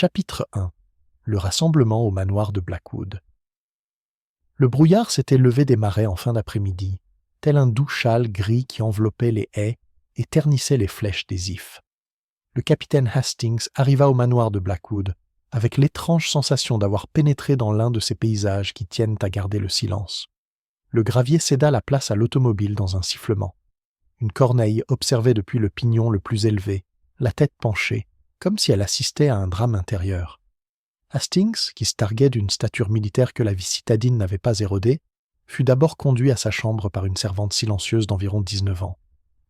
Chapitre 1. Le rassemblement au manoir de Blackwood. Le brouillard s'était levé des marais en fin d'après-midi, tel un doux châle gris qui enveloppait les haies et ternissait les flèches des ifs. Le capitaine Hastings arriva au manoir de Blackwood, avec l'étrange sensation d'avoir pénétré dans l'un de ces paysages qui tiennent à garder le silence. Le gravier céda la place à l'automobile dans un sifflement. Une corneille observait depuis le pignon le plus élevé, la tête penchée, comme si elle assistait à un drame intérieur. Hastings, qui se targuait d'une stature militaire que la vie citadine n'avait pas érodée, fut d'abord conduit à sa chambre par une servante silencieuse d'environ 19 ans,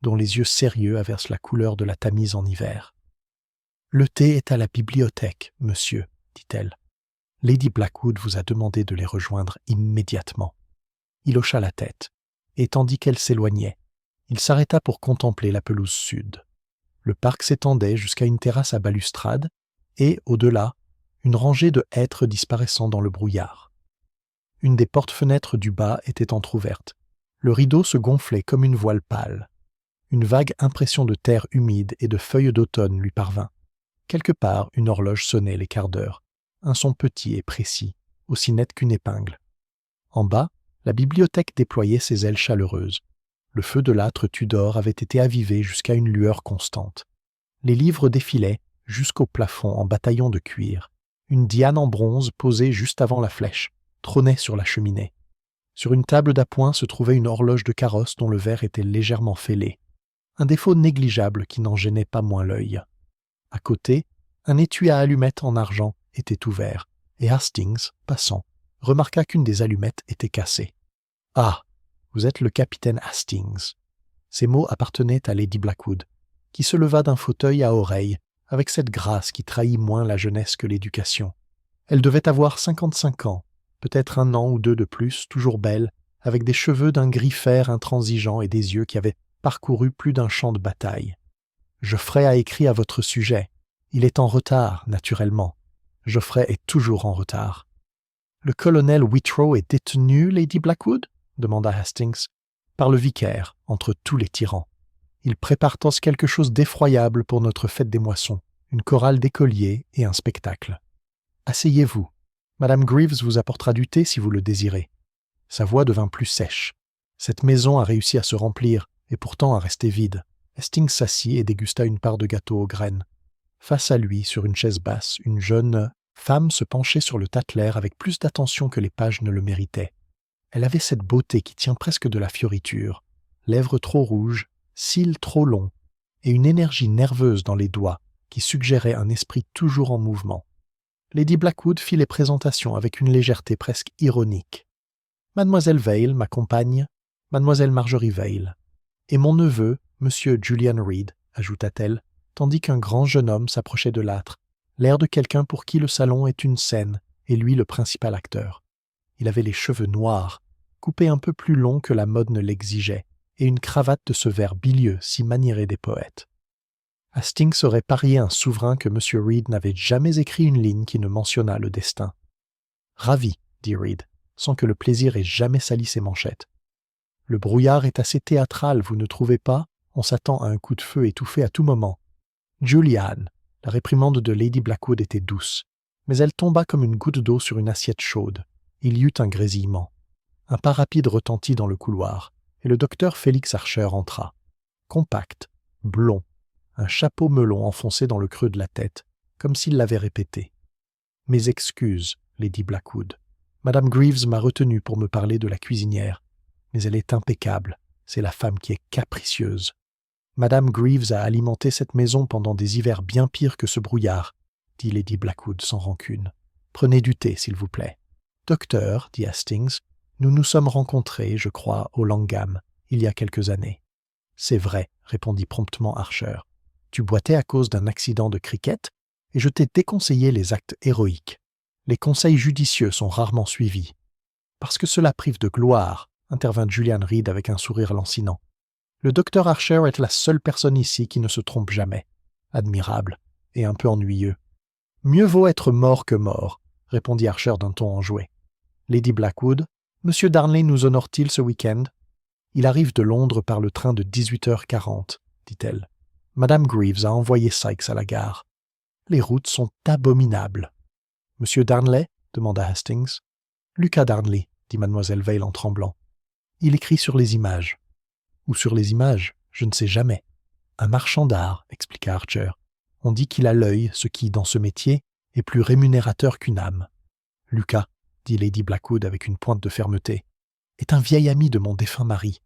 dont les yeux sérieux aversent la couleur de la Tamise en hiver. « Le thé est à la bibliothèque, monsieur, dit-elle. Lady Blackwood vous a demandé de les rejoindre immédiatement. » Il hocha la tête, et tandis qu'elle s'éloignait, il s'arrêta pour contempler la pelouse sud. Le parc s'étendait jusqu'à une terrasse à balustrade, et, au-delà, une rangée de hêtres disparaissant dans le brouillard. Une des portes-fenêtres du bas était entr'ouverte. Le rideau se gonflait comme une voile pâle. Une vague impression de terre humide et de feuilles d'automne lui parvint. Quelque part, une horloge sonnait les quarts d'heure, un son petit et précis, aussi net qu'une épingle. En bas, la bibliothèque déployait ses ailes chaleureuses. Le feu de l'âtre Tudor avait été avivé jusqu'à une lueur constante. Les livres défilaient jusqu'au plafond en bataillons de cuir. Une diane en bronze posée juste avant la flèche trônait sur la cheminée. Sur une table d'appoint se trouvait une horloge de carrosse dont le verre était légèrement fêlé. Un défaut négligeable qui n'en gênait pas moins l'œil. À côté, un étui à allumettes en argent était ouvert, et Hastings, passant, remarqua qu'une des allumettes était cassée. « Ah, vous êtes le capitaine Hastings. » Ces mots appartenaient à Lady Blackwood, qui se leva d'un fauteuil à oreille, avec cette grâce qui trahit moins la jeunesse que l'éducation. Elle devait avoir 55 ans, peut-être un an ou deux de plus, toujours belle, avec des cheveux d'un gris fer intransigeant et des yeux qui avaient parcouru plus d'un champ de bataille. « Geoffrey a écrit à votre sujet. Il est en retard, naturellement. Geoffrey est toujours en retard. »« Le colonel Whitrow est détenu, Lady Blackwood ?» demanda Hastings. « Par le vicaire, entre tous les tyrans. Il prépare quelque chose d'effroyable pour notre fête des moissons, une chorale d'écoliers et un spectacle. Asseyez-vous. Madame Greaves vous apportera du thé si vous le désirez. » Sa voix devint plus sèche. Cette maison a réussi à se remplir et pourtant à rester vide. Hastings s'assit et dégusta une part de gâteau aux graines. Face à lui, sur une chaise basse, une jeune femme se penchait sur le Tatler avec plus d'attention que les pages ne le méritaient. Elle avait cette beauté qui tient presque de la fioriture, lèvres trop rouges, cils trop longs, et une énergie nerveuse dans les doigts qui suggérait un esprit toujours en mouvement. Lady Blackwood fit les présentations avec une légèreté presque ironique. « Mademoiselle Vale, ma compagne, Mademoiselle Marjorie Vale, et mon neveu, Monsieur Julian Reed, ajouta-t-elle, tandis qu'un grand jeune homme s'approchait de l'âtre, l'air de quelqu'un pour qui le salon est une scène, et lui le principal acteur. Il avait les cheveux noirs, coupés un peu plus longs que la mode ne l'exigeait, et une cravate de ce vert bilieux si maniéré des poètes. Hastings aurait parié un souverain que M. Reed n'avait jamais écrit une ligne qui ne mentionnât le destin. « Ravi, dit Reed, sans que le plaisir ait jamais sali ses manchettes. Le brouillard est assez théâtral, vous ne trouvez pas ? On s'attend à un coup de feu étouffé à tout moment. Julian, la réprimande de Lady Blackwood était douce, mais elle tomba comme une goutte d'eau sur une assiette chaude. Il y eut un grésillement. Un pas rapide retentit dans le couloir, et le docteur Félix Archer entra. Compact, blond, un chapeau melon enfoncé dans le creux de la tête, comme s'il l'avait répété. « Mes excuses, Lady Blackwood. Madame Greaves m'a retenu pour me parler de la cuisinière, mais elle est impeccable, c'est la femme qui est capricieuse. Madame Greaves a alimenté cette maison pendant des hivers bien pires que ce brouillard, dit Lady Blackwood sans rancune. Prenez du thé, s'il vous plaît. Docteur, dit Hastings, nous nous sommes rencontrés, je crois, au Langham, il y a quelques années. C'est vrai, répondit promptement Archer. Tu boitais à cause d'un accident de cricket, et je t'ai déconseillé les actes héroïques. Les conseils judicieux sont rarement suivis. Parce que cela prive de gloire, intervint Julian Reed avec un sourire lancinant. Le docteur Archer est la seule personne ici qui ne se trompe jamais. Admirable, et un peu ennuyeux. Mieux vaut être mort que mort, répondit Archer d'un ton enjoué. Lady Blackwood, Monsieur Darnley nous honore-t-il ce week-end ? Il arrive de Londres par le train de 18h40, dit-elle. Madame Greaves a envoyé Sykes à la gare. Les routes sont abominables. « Monsieur Darnley » demanda Hastings. « Lucas Darnley » dit mademoiselle Vale en tremblant. « Il écrit sur les images. »« Ou sur les images, je ne sais jamais. »« Un marchand d'art, » expliqua Archer. « On dit qu'il a l'œil, ce qui, dans ce métier, est plus rémunérateur qu'une âme. »« Lucas, » dit Lady Blackwood avec une pointe de fermeté, « est un vieil ami de mon défunt mari. »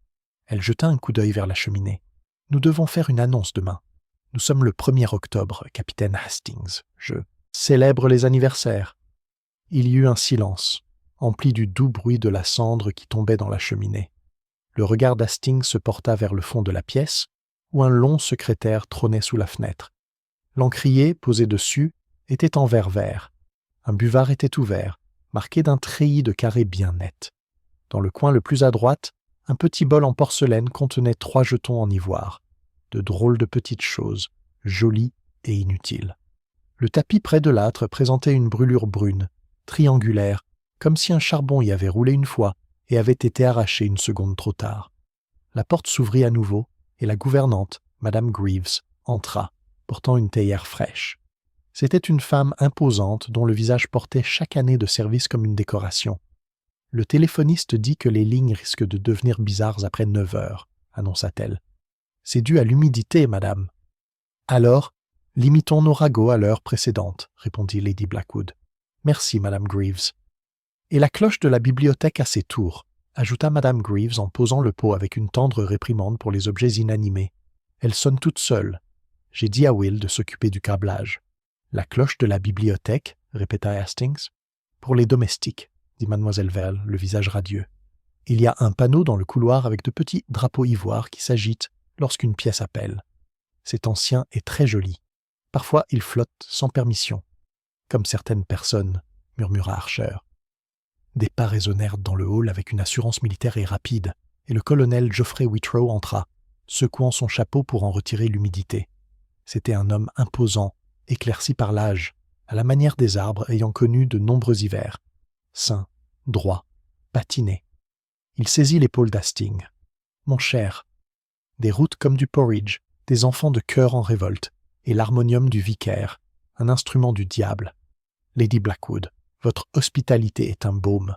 Elle jeta un coup d'œil vers la cheminée. « Nous devons faire une annonce demain. Nous sommes le 1er octobre, capitaine Hastings. Je célèbre les anniversaires. » Il y eut un silence, empli du doux bruit de la cendre qui tombait dans la cheminée. Le regard d'Hastings se porta vers le fond de la pièce, où un long secrétaire trônait sous la fenêtre. L'encrier, posé dessus, était en verre vert. Un buvard était ouvert, marqué d'un treillis de carrés bien nets. Dans le coin le plus à droite, un petit bol en porcelaine contenait 3 jetons en ivoire. De drôles de petites choses, jolies et inutiles. Le tapis près de l'âtre présentait une brûlure brune, triangulaire, comme si un charbon y avait roulé une fois et avait été arraché une seconde trop tard. La porte s'ouvrit à nouveau et la gouvernante, Madame Greaves, entra, portant une théière fraîche. C'était une femme imposante dont le visage portait chaque année de service comme une décoration. « Le téléphoniste dit que les lignes risquent de devenir bizarres après 9 heures, » annonça-t-elle. « C'est dû à l'humidité, madame. »« Alors, limitons nos ragots à l'heure précédente, » répondit Lady Blackwood. « Merci, madame Greaves. »« Et la cloche de la bibliothèque à ses tours, » ajouta madame Greaves en posant le pot avec une tendre réprimande pour les objets inanimés. « Elle sonne toute seule. J'ai dit à Will de s'occuper du câblage. »« La cloche de la bibliothèque » répéta Hastings. « Pour les domestiques, » dit mademoiselle Vale, le visage radieux. « Il y a un panneau dans le couloir avec de petits drapeaux ivoires qui s'agitent lorsqu'une pièce appelle. C'est ancien et très joli. Parfois, il flotte sans permission. Comme certaines personnes, » murmura Archer. Des pas résonnèrent dans le hall avec une assurance militaire et rapide, et le colonel Geoffrey Whitrow entra, secouant son chapeau pour en retirer l'humidité. C'était un homme imposant, éclairci par l'âge, à la manière des arbres ayant connu de nombreux hivers. Sain, droit, patiné. Il saisit l'épaule d'Hastings. « Mon cher, des routes comme du porridge, des enfants de chœur en révolte, et l'harmonium du vicaire, un instrument du diable. Lady Blackwood, votre hospitalité est un baume.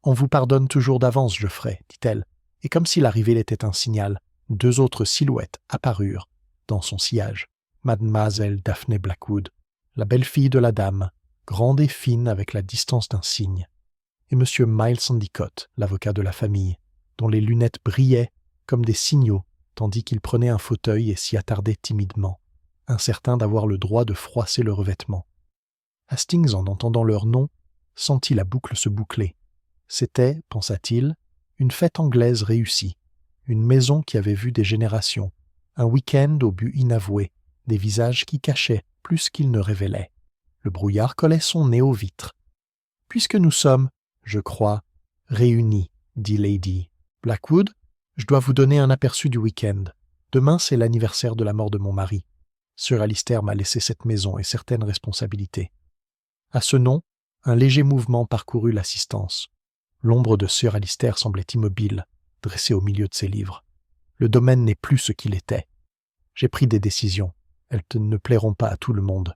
On vous pardonne toujours d'avance, Geoffrey, dit-elle, et comme si l'arrivée était un signal, 2 autres silhouettes apparurent dans son sillage. Mademoiselle Daphné Blackwood, la belle-fille de la dame, grande et fine avec la distance d'un cygne, et Monsieur Miles Endicott, l'avocat de la famille, dont les lunettes brillaient comme des signaux tandis qu'il prenait un fauteuil et s'y attardait timidement, incertain d'avoir le droit de froisser le revêtement. Hastings, en entendant leur nom, sentit la boucle se boucler. C'était, pensa-t-il, une fête anglaise réussie, une maison qui avait vu des générations, un week-end au but inavoué, des visages qui cachaient plus qu'ils ne révélaient. Le brouillard collait son nez aux vitres. « Puisque nous sommes, je crois, réunis, » dit Lady Blackwood, « je dois vous donner un aperçu du week-end. Demain, c'est l'anniversaire de la mort de mon mari. Sir Alistair m'a laissé cette maison et certaines responsabilités. » À ce nom, un léger mouvement parcourut l'assistance. L'ombre de Sir Alistair semblait immobile, dressée au milieu de ses livres. Le domaine n'est plus ce qu'il était. J'ai pris des décisions. Elles ne plairont pas à tout le monde,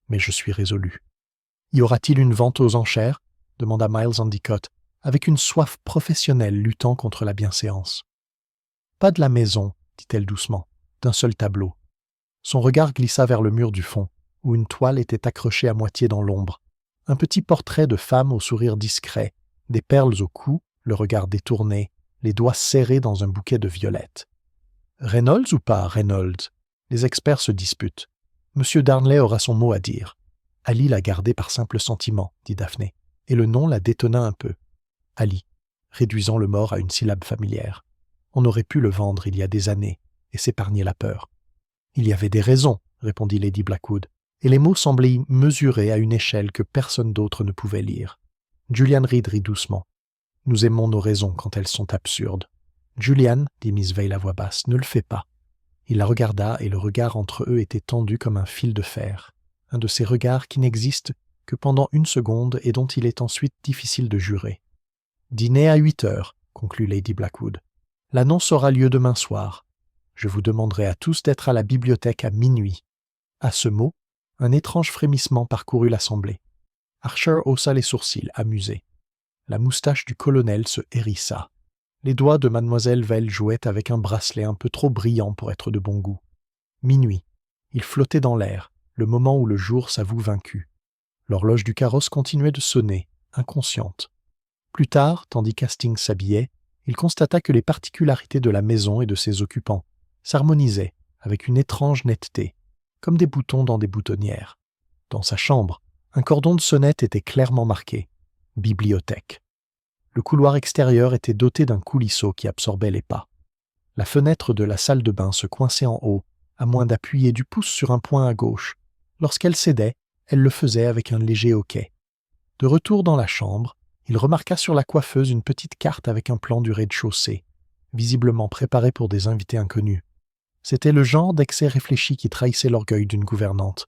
mais je suis résolu. « Y aura-t-il une vente aux enchères ?» demanda Miles Endicott, avec une soif professionnelle luttant contre la bienséance. « Pas de la maison, » dit-elle doucement, « d'un seul tableau. » Son regard glissa vers le mur du fond, où une toile était accrochée à moitié dans l'ombre. Un petit portrait de femme au sourire discret, des perles au cou, le regard détourné, les doigts serrés dans un bouquet de violettes. « Reynolds ou pas Reynolds ? Les experts se disputent. Monsieur Darnley aura son mot à dire. »« Ali l'a gardé par simple sentiment, » dit Daphné, et le nom la détonna un peu. « Ali, réduisant le mort à une syllabe familière. On aurait pu le vendre il y a des années et s'épargner la peur. »« Il y avait des raisons, » répondit Lady Blackwood, et les mots semblaient mesurés à une échelle que personne d'autre ne pouvait lire. Julian Reed rit doucement. « Nous aimons nos raisons quand elles sont absurdes. »« Julian, » dit Miss Vale à voix basse, « ne le fais pas. » Il la regarda et le regard entre eux était tendu comme un fil de fer. Un de ces regards qui n'existent que pendant une seconde et dont il est ensuite difficile de jurer. « Dîner à 8 heures, » conclut Lady Blackwood. « L'annonce aura lieu demain soir. Je vous demanderai à tous d'être à la bibliothèque à minuit. » À ce mot, Un étrange frémissement parcourut l'assemblée. Archer haussa les sourcils, amusé. La moustache du colonel se hérissa. Les doigts de mademoiselle Vell jouaient avec un bracelet un peu trop brillant pour être de bon goût. Minuit. Il flottait dans l'air, le moment où le jour s'avoue vaincu. L'horloge du carrosse continuait de sonner, inconsciente. Plus tard, tandis qu'Hastings s'habillait, il constata que les particularités de la maison et de ses occupants s'harmonisaient avec une étrange netteté, comme des boutons dans des boutonnières. Dans sa chambre, un cordon de sonnette était clairement marqué « Bibliothèque ». Le couloir extérieur était doté d'un coulisseau qui absorbait les pas. La fenêtre de la salle de bain se coinçait en haut, à moins d'appuyer du pouce sur un point à gauche. Lorsqu'elle cédait, elle le faisait avec un léger hoquet. De retour dans la chambre, il remarqua sur la coiffeuse une petite carte avec un plan du rez-de-chaussée, visiblement préparé pour des invités inconnus. C'était le genre d'excès réfléchi qui trahissait l'orgueil d'une gouvernante.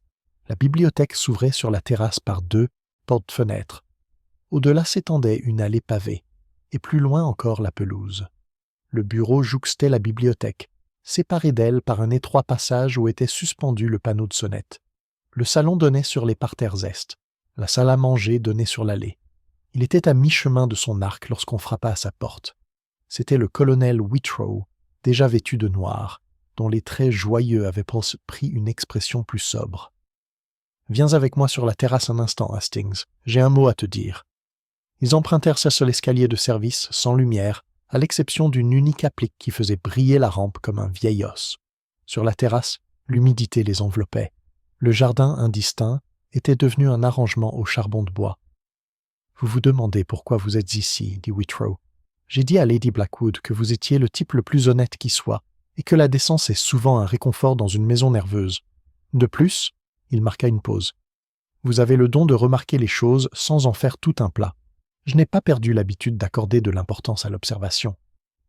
La bibliothèque s'ouvrait sur la terrasse par 2 portes-fenêtres. Au-delà s'étendait une allée pavée, et plus loin encore la pelouse. Le bureau jouxtait la bibliothèque, séparé d'elle par un étroit passage où était suspendu le panneau de sonnette. Le salon donnait sur les parterres est. La salle à manger donnait sur l'allée. Il était à mi-chemin de son arc lorsqu'on frappa à sa porte. C'était le colonel Whitrow, déjà vêtu de noir, dont les traits joyeux avaient pris une expression plus sobre. « Viens avec moi sur la terrasse un instant, Hastings. J'ai un mot à te dire. » Ils empruntèrent sa seul escalier de service, sans lumière, à l'exception d'une unique applique qui faisait briller la rampe comme un vieil os. Sur la terrasse, l'humidité les enveloppait. Le jardin indistinct était devenu un arrangement au charbon de bois. « Vous vous demandez pourquoi vous êtes ici, dit Whitrow. J'ai dit à Lady Blackwood que vous étiez le type le plus honnête qui soit, et que la décence est souvent un réconfort dans une maison nerveuse. De plus, il marqua une pause. Vous avez le don de remarquer les choses sans en faire tout un plat. Je n'ai pas perdu l'habitude d'accorder de l'importance à l'observation.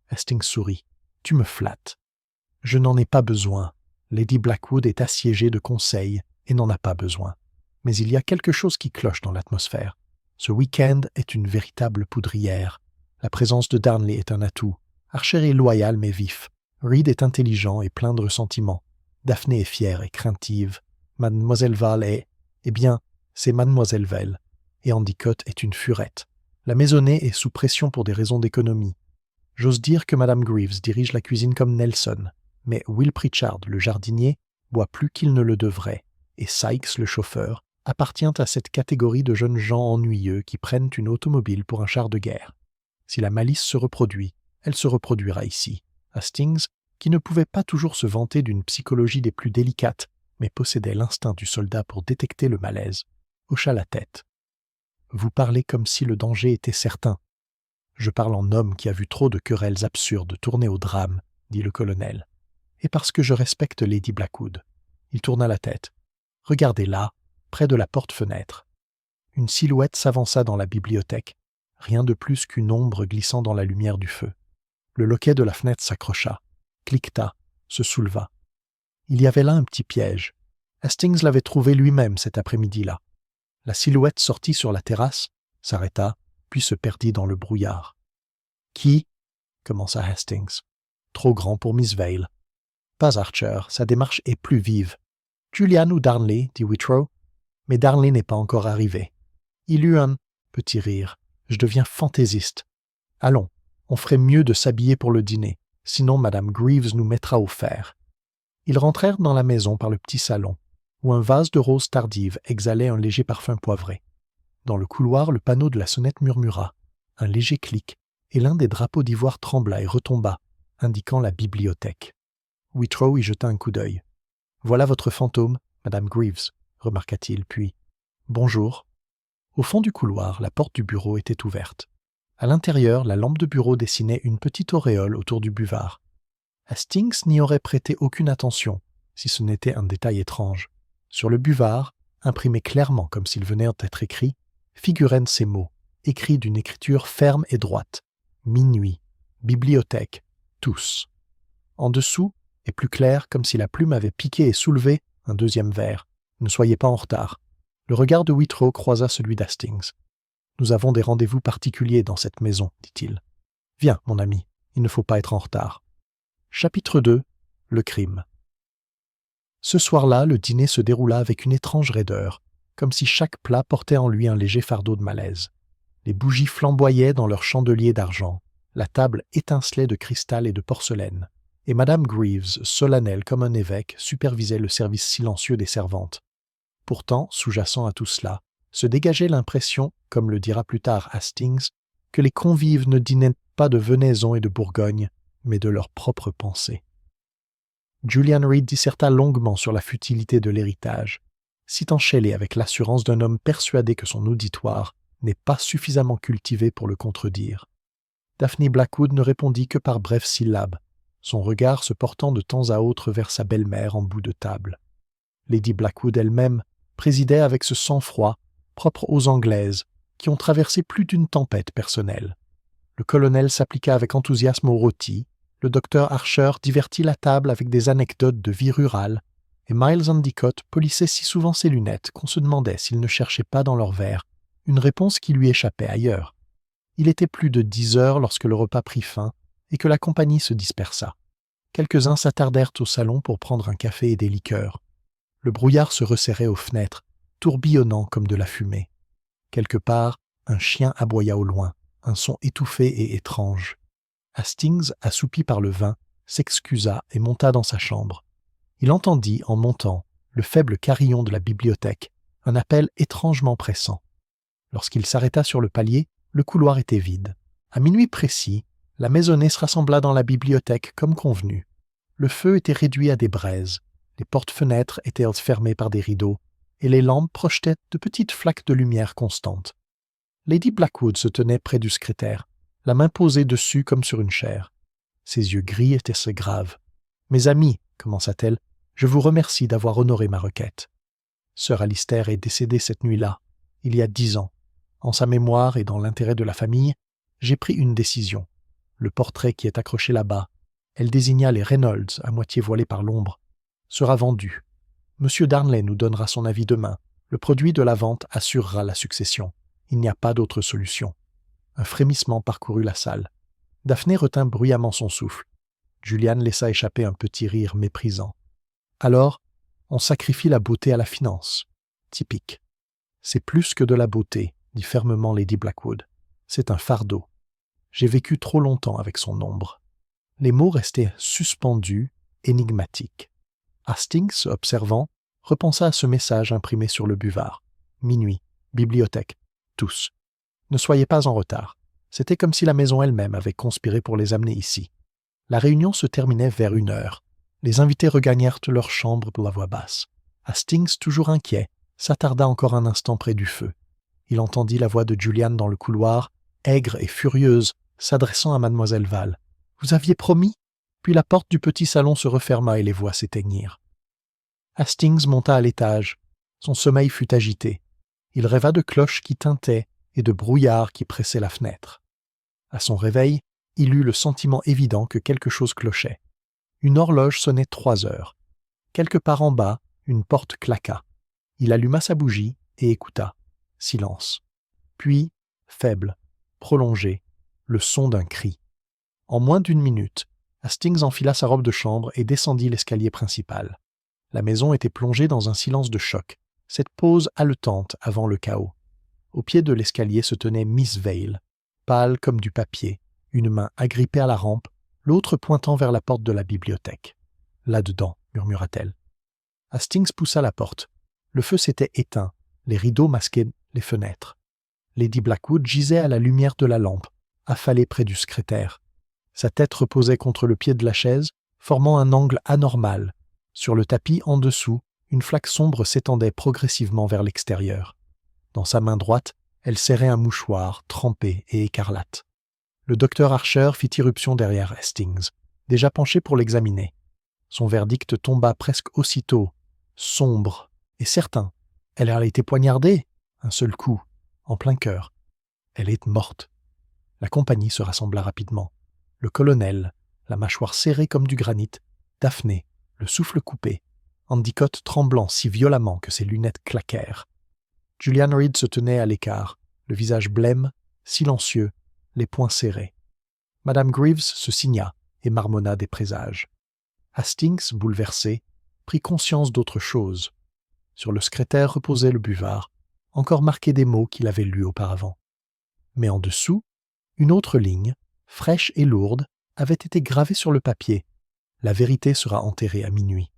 Hastings sourit. Tu me flattes. Je n'en ai pas besoin. Lady Blackwood est assiégée de conseils et n'en a pas besoin. Mais il y a quelque chose qui cloche dans l'atmosphère. Ce week-end est une véritable poudrière. La présence de Darnley est un atout. Archer est loyal mais vif. Reed est intelligent et plein de ressentiment. Daphné est fière et craintive. Mademoiselle Vall est... Eh bien, c'est Mademoiselle Vell. Et Endicott est une furette. La maisonnée est sous pression pour des raisons d'économie. J'ose dire que Madame Greaves dirige la cuisine comme Nelson, mais Will Pritchard, le jardinier, boit plus qu'il ne le devrait, et Sykes, le chauffeur, appartient à cette catégorie de jeunes gens ennuyeux qui prennent une automobile pour un char de guerre. Si la malice se reproduit, elle se reproduira ici. Hastings, qui ne pouvait pas toujours se vanter d'une psychologie des plus délicates, mais possédait l'instinct du soldat pour détecter le malaise, hocha la tête. « Vous parlez comme si le danger était certain. »« Je parle en homme qui a vu trop de querelles absurdes tourner au drame, » dit le colonel. « Et parce que je respecte Lady Blackwood. » Il tourna la tête. « Regardez là, près de la porte-fenêtre. » Une silhouette s'avança dans la bibliothèque, rien de plus qu'une ombre glissant dans la lumière du feu. Le loquet de la fenêtre s'accrocha, cliqueta, se souleva. Il y avait là un petit piège. Hastings l'avait trouvé lui-même cet après-midi-là. La silhouette sortit sur la terrasse, s'arrêta, puis se perdit dans le brouillard. « Qui ?» commença Hastings. « Trop grand pour Miss Vale. »« Pas Archer, sa démarche est plus vive. »« Julian ou Darnley ?» dit Whitrow. « Mais Darnley n'est pas encore arrivé. » Il eut un petit rire. « Je deviens fantaisiste. Allons, on ferait mieux de s'habiller pour le dîner, sinon Madame Greaves nous mettra au fer. » Ils rentrèrent dans la maison par le petit salon, où un vase de roses tardives exhalait un léger parfum poivré. Dans le couloir, le panneau de la sonnette murmura, un léger clic, et l'un des drapeaux d'ivoire trembla et retomba, indiquant la bibliothèque. Whitrow y jeta un coup d'œil. « Voilà votre fantôme, Madame Greaves, » remarqua-t-il, puis « Bonjour. » Au fond du couloir, la porte du bureau était ouverte. À l'intérieur, la lampe de bureau dessinait une petite auréole autour du buvard. Hastings n'y aurait prêté aucune attention, si ce n'était un détail étrange. Sur le buvard, imprimé clairement comme s'il venait d'être écrit, figuraient ces mots, écrits d'une écriture ferme et droite. Minuit, bibliothèque, tous. En dessous, et plus clair, comme si la plume avait piqué et soulevé, un deuxième vers. Ne soyez pas en retard. Le regard de Whitrow croisa celui d'Hastings. Nous avons des rendez-vous particuliers dans cette maison, dit-il. Viens, mon ami, il ne faut pas être en retard. Chapitre 2. Le crime. Ce soir-là, le dîner se déroula avec une étrange raideur, comme si chaque plat portait en lui un léger fardeau de malaise. Les bougies flamboyaient dans leurs chandeliers d'argent, la table étincelait de cristal et de porcelaine, et Madame Greaves, solennelle comme un évêque, supervisait le service silencieux des servantes. Pourtant, sous-jacent à tout cela, se dégageait l'impression, comme le dira plus tard Hastings, que les convives ne dînaient pas de Venaison et de Bourgogne, mais de leurs propres pensées. Julian Reed disserta longuement sur la futilité de l'héritage, citant Shelley avec l'assurance d'un homme persuadé que son auditoire n'est pas suffisamment cultivé pour le contredire. Daphne Blackwood ne répondit que par brèves syllabes, son regard se portant de temps à autre vers sa belle-mère en bout de table. Lady Blackwood elle-même présidait avec ce sang-froid propre aux Anglaises, qui ont traversé plus d'une tempête personnelle. Le colonel s'appliqua avec enthousiasme au rôti, le docteur Archer divertit la table avec des anecdotes de vie rurale, et Miles Endicott polissait si souvent ses lunettes qu'on se demandait s'il ne cherchait pas dans leur verre une réponse qui lui échappait ailleurs. Il était plus de 10 heures lorsque le repas prit fin et que la compagnie se dispersa. Quelques-uns s'attardèrent au salon pour prendre un café et des liqueurs. Le brouillard se resserrait aux fenêtres, tourbillonnant comme de la fumée. Quelque part, un chien aboya au loin, un son étouffé et étrange. Hastings, assoupi par le vin, s'excusa et monta dans sa chambre. Il entendit, en montant, le faible carillon de la bibliothèque, un appel étrangement pressant. Lorsqu'il s'arrêta sur le palier, le couloir était vide. À minuit précis, la maisonnée se rassembla dans la bibliothèque comme convenu. Le feu était réduit à des braises, les portes-fenêtres étaient fermées par des rideaux, et les lampes projetaient de petites flaques de lumière constante. Lady Blackwood se tenait près du secrétaire, la main posée dessus comme sur une chaire. Ses yeux gris étaient si graves. « Mes amis, commença-t-elle, je vous remercie d'avoir honoré ma requête. Sir Alistair est décédé cette nuit-là, il y a 10 ans. En sa mémoire et dans l'intérêt de la famille, j'ai pris une décision. Le portrait qui est accroché là-bas, elle désigna les Reynolds à moitié voilés par l'ombre, sera vendu. Monsieur Darnley nous donnera son avis demain. Le produit de la vente assurera la succession. Il n'y a pas d'autre solution. » Un frémissement parcourut la salle. Daphné retint bruyamment son souffle. Julian laissa échapper un petit rire méprisant. « Alors, on sacrifie la beauté à la finance. Typique. »« C'est plus que de la beauté, » dit fermement Lady Blackwood. « C'est un fardeau. J'ai vécu trop longtemps avec son ombre. » Les mots restaient suspendus, énigmatiques. Hastings, observant, repensa à ce message imprimé sur le buvard. Minuit, bibliothèque, tous. Ne soyez pas en retard. C'était comme si la maison elle-même avait conspiré pour les amener ici. La réunion se terminait vers 1 heure. Les invités regagnèrent leur chambre pour la voix basse. Hastings, toujours inquiet, s'attarda encore un instant près du feu. Il entendit la voix de Julian dans le couloir, aigre et furieuse, s'adressant à mademoiselle Val. « Vous aviez promis ?» Puis la porte du petit salon se referma et les voix s'éteignirent. Hastings monta à l'étage. Son sommeil fut agité. Il rêva de cloches qui tintaient et de brouillard qui pressait la fenêtre. À son réveil, il eut le sentiment évident que quelque chose clochait. Une horloge sonnait 3 heures. Quelque part en bas, une porte claqua. Il alluma sa bougie et écouta. Silence. Puis, faible, prolongé, le son d'un cri. En moins d'1 minute, Hastings enfila sa robe de chambre et descendit l'escalier principal. La maison était plongée dans un silence de choc, cette pause haletante avant le chaos. Au pied de l'escalier se tenait Miss Vale, pâle comme du papier, une main agrippée à la rampe, l'autre pointant vers la porte de la bibliothèque. « Là-dedans », murmura-t-elle. Hastings poussa la porte. Le feu s'était éteint, les rideaux masquaient les fenêtres. Lady Blackwood gisait à la lumière de la lampe, affalée près du secrétaire. Sa tête reposait contre le pied de la chaise, formant un angle anormal. Sur le tapis, en dessous, une flaque sombre s'étendait progressivement vers l'extérieur. Dans sa main droite, elle serrait un mouchoir, trempé et écarlate. Le docteur Archer fit irruption derrière Hastings, déjà penché pour l'examiner. Son verdict tomba presque aussitôt, sombre et certain. Elle a été poignardée, un seul coup, en plein cœur. Elle est morte. La compagnie se rassembla rapidement. Le colonel, la mâchoire serrée comme du granit, Daphné, le souffle coupé, Endicott tremblant si violemment que ses lunettes claquèrent. Julian Reed se tenait à l'écart, le visage blême, silencieux, les poings serrés. Madame Greaves se signa et marmonna des présages. Hastings, bouleversé, prit conscience d'autre chose. Sur le secrétaire reposait le buvard, encore marqué des mots qu'il avait lus auparavant. Mais en dessous, une autre ligne, fraîche et lourde, avait été gravée sur le papier. La vérité sera enterrée à minuit.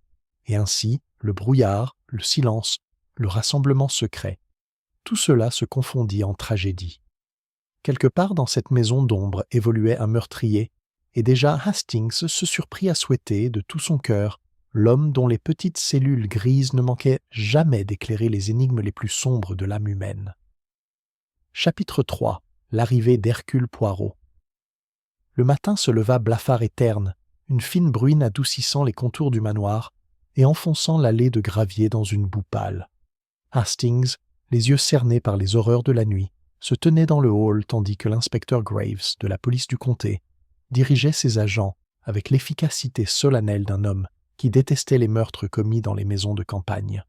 Et ainsi, le brouillard, le silence, le rassemblement secret, tout cela se confondit en tragédie. Quelque part dans cette maison d'ombre évoluait un meurtrier, et déjà Hastings se surprit à souhaiter, de tout son cœur, l'homme dont les petites cellules grises ne manquaient jamais d'éclairer les énigmes les plus sombres de l'âme humaine. Chapitre 3. L'arrivée d'Hercule Poirot. Le matin se leva blafard et terne, une fine bruine adoucissant les contours du manoir et enfonçant l'allée de gravier dans une boue pâle. Hastings, les yeux cernés par les horreurs de la nuit, se tenait dans le hall tandis que l'inspecteur Graves, de la police du comté, dirigeait ses agents avec l'efficacité solennelle d'un homme qui détestait les meurtres commis dans les maisons de campagne.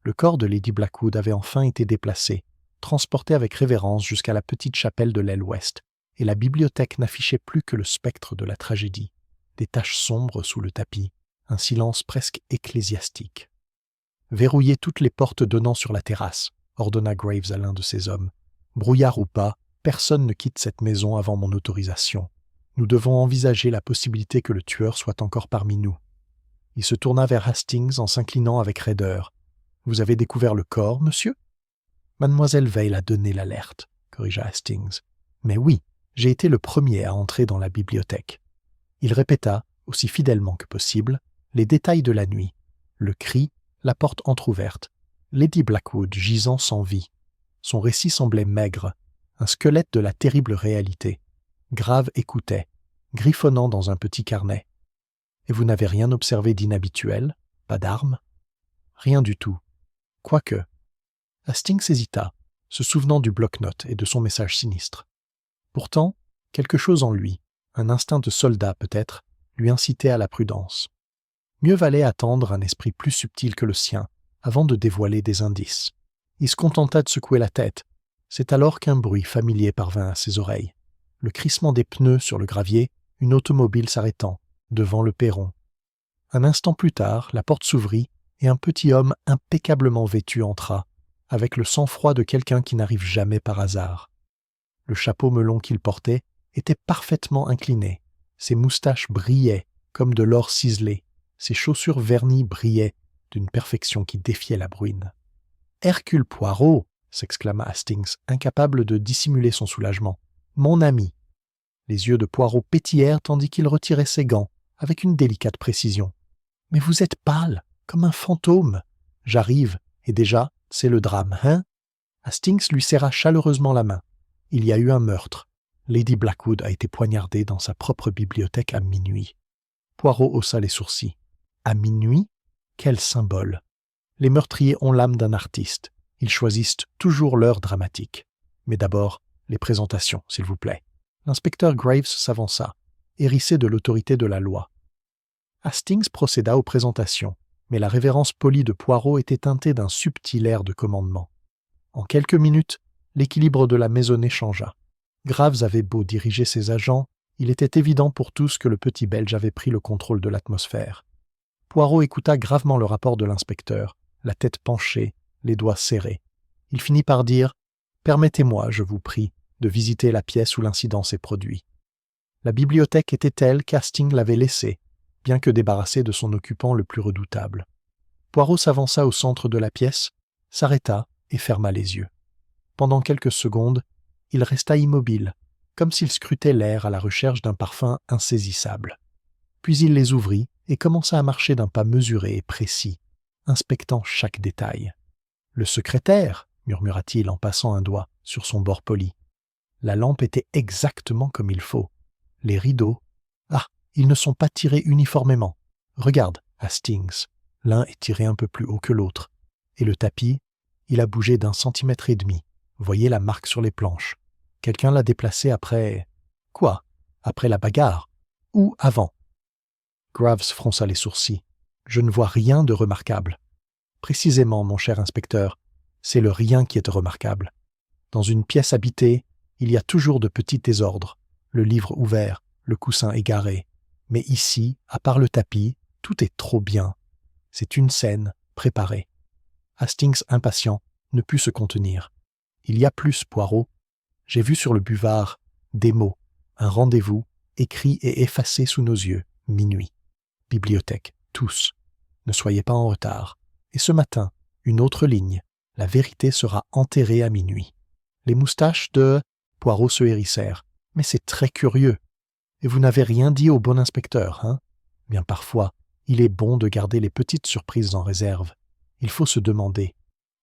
Le corps de Lady Blackwood avait enfin été déplacé, transporté avec révérence jusqu'à la petite chapelle de l'aile ouest, et la bibliothèque n'affichait plus que le spectre de la tragédie, des taches sombres sous le tapis, un silence presque ecclésiastique. « Verrouillez toutes les portes donnant sur la terrasse », ordonna Graves à l'un de ses hommes. « Brouillard ou pas, personne ne quitte cette maison avant mon autorisation. Nous devons envisager la possibilité que le tueur soit encore parmi nous. » Il se tourna vers Hastings en s'inclinant avec raideur. « Vous avez découvert le corps, monsieur ?» « Mademoiselle Vale a donné l'alerte, » corrigea Hastings. « Mais oui, j'ai été le premier à entrer dans la bibliothèque. » Il répéta, aussi fidèlement que possible, les détails de la nuit. Le cri, la porte entr'ouverte, Lady Blackwood gisant sans vie. Son récit semblait maigre, un squelette de la terrible réalité. Grave écoutait, griffonnant dans un petit carnet. « Et vous n'avez rien observé d'inhabituel? Pas d'armes ?»« Rien du tout. Quoique. » Hastings hésita, se souvenant du bloc-notes et de son message sinistre. Pourtant, quelque chose en lui, un instinct de soldat peut-être, lui incitait à la prudence. Mieux valait attendre un esprit plus subtil que le sien, avant de dévoiler des indices. Il se contenta de secouer la tête. C'est alors qu'un bruit familier parvint à ses oreilles. Le crissement des pneus sur le gravier, une automobile s'arrêtant, devant le perron. Un instant plus tard, la porte s'ouvrit et un petit homme impeccablement vêtu entra, avec le sang-froid de quelqu'un qui n'arrive jamais par hasard. Le chapeau melon qu'il portait était parfaitement incliné, ses moustaches brillaient comme de l'or ciselé, ses chaussures vernies brillaient d'une perfection qui défiait la bruine. « Hercule Poirot !» s'exclama Hastings, incapable de dissimuler son soulagement. « Mon ami !» Les yeux de Poirot pétillèrent tandis qu'il retirait ses gants, avec une délicate précision. « Mais vous êtes pâle, comme un fantôme. J'arrive, et déjà, c'est le drame, hein ?» Hastings lui serra chaleureusement la main. Il y a eu un meurtre. Lady Blackwood a été poignardée dans sa propre bibliothèque à minuit. Poirot haussa les sourcils. À minuit? Quel symbole! Les meurtriers ont l'âme d'un artiste. Ils choisissent toujours l'heure dramatique. Mais d'abord, les présentations, s'il vous plaît. L'inspecteur Graves s'avança, hérissé de l'autorité de la loi. Hastings procéda aux présentations, mais la révérence polie de Poirot était teintée d'un subtil air de commandement. En quelques minutes, l'équilibre de la maisonnée changea. Graves avait beau diriger ses agents, il était évident pour tous que le petit Belge avait pris le contrôle de l'atmosphère. Poirot écouta gravement le rapport de l'inspecteur, la tête penchée, les doigts serrés. Il finit par dire « Permettez-moi, je vous prie, de visiter la pièce où l'incident s'est produit. » La bibliothèque était telle qu'Hastings l'avait laissée, bien que débarrassé de son occupant le plus redoutable. Poirot s'avança au centre de la pièce, s'arrêta et ferma les yeux. Pendant quelques secondes, il resta immobile, comme s'il scrutait l'air à la recherche d'un parfum insaisissable. Puis il les ouvrit et commença à marcher d'un pas mesuré et précis, inspectant chaque détail. « Le secrétaire » murmura-t-il en passant un doigt sur son bord poli. La lampe était exactement comme il faut. Les rideaux... Ah, ils ne sont pas tirés uniformément. Regarde, Hastings, l'un est tiré un peu plus haut que l'autre. Et le tapis, il a bougé d'1,5 centimètre. Voyez la marque sur les planches. Quelqu'un l'a déplacé après... Quoi? Après la bagarre? Ou avant? Graves fronça les sourcils. Je ne vois rien de remarquable. Précisément, mon cher inspecteur, c'est le rien qui est remarquable. Dans une pièce habitée, il y a toujours de petits désordres, le livre ouvert, le coussin égaré. Mais ici, à part le tapis, tout est trop bien. C'est une scène préparée. Hastings, impatient, ne put se contenir. Il y a plus, Poirot. J'ai vu sur le buvard des mots, un rendez-vous, écrit et effacé sous nos yeux, minuit. Bibliothèque, tous. Ne soyez pas en retard. Et ce matin, une autre ligne. La vérité sera enterrée à minuit. Les moustaches de... Poirot se hérissèrent. Mais c'est très curieux. Et vous n'avez rien dit au bon inspecteur, hein? Bien parfois, il est bon de garder les petites surprises en réserve. Il faut se demander,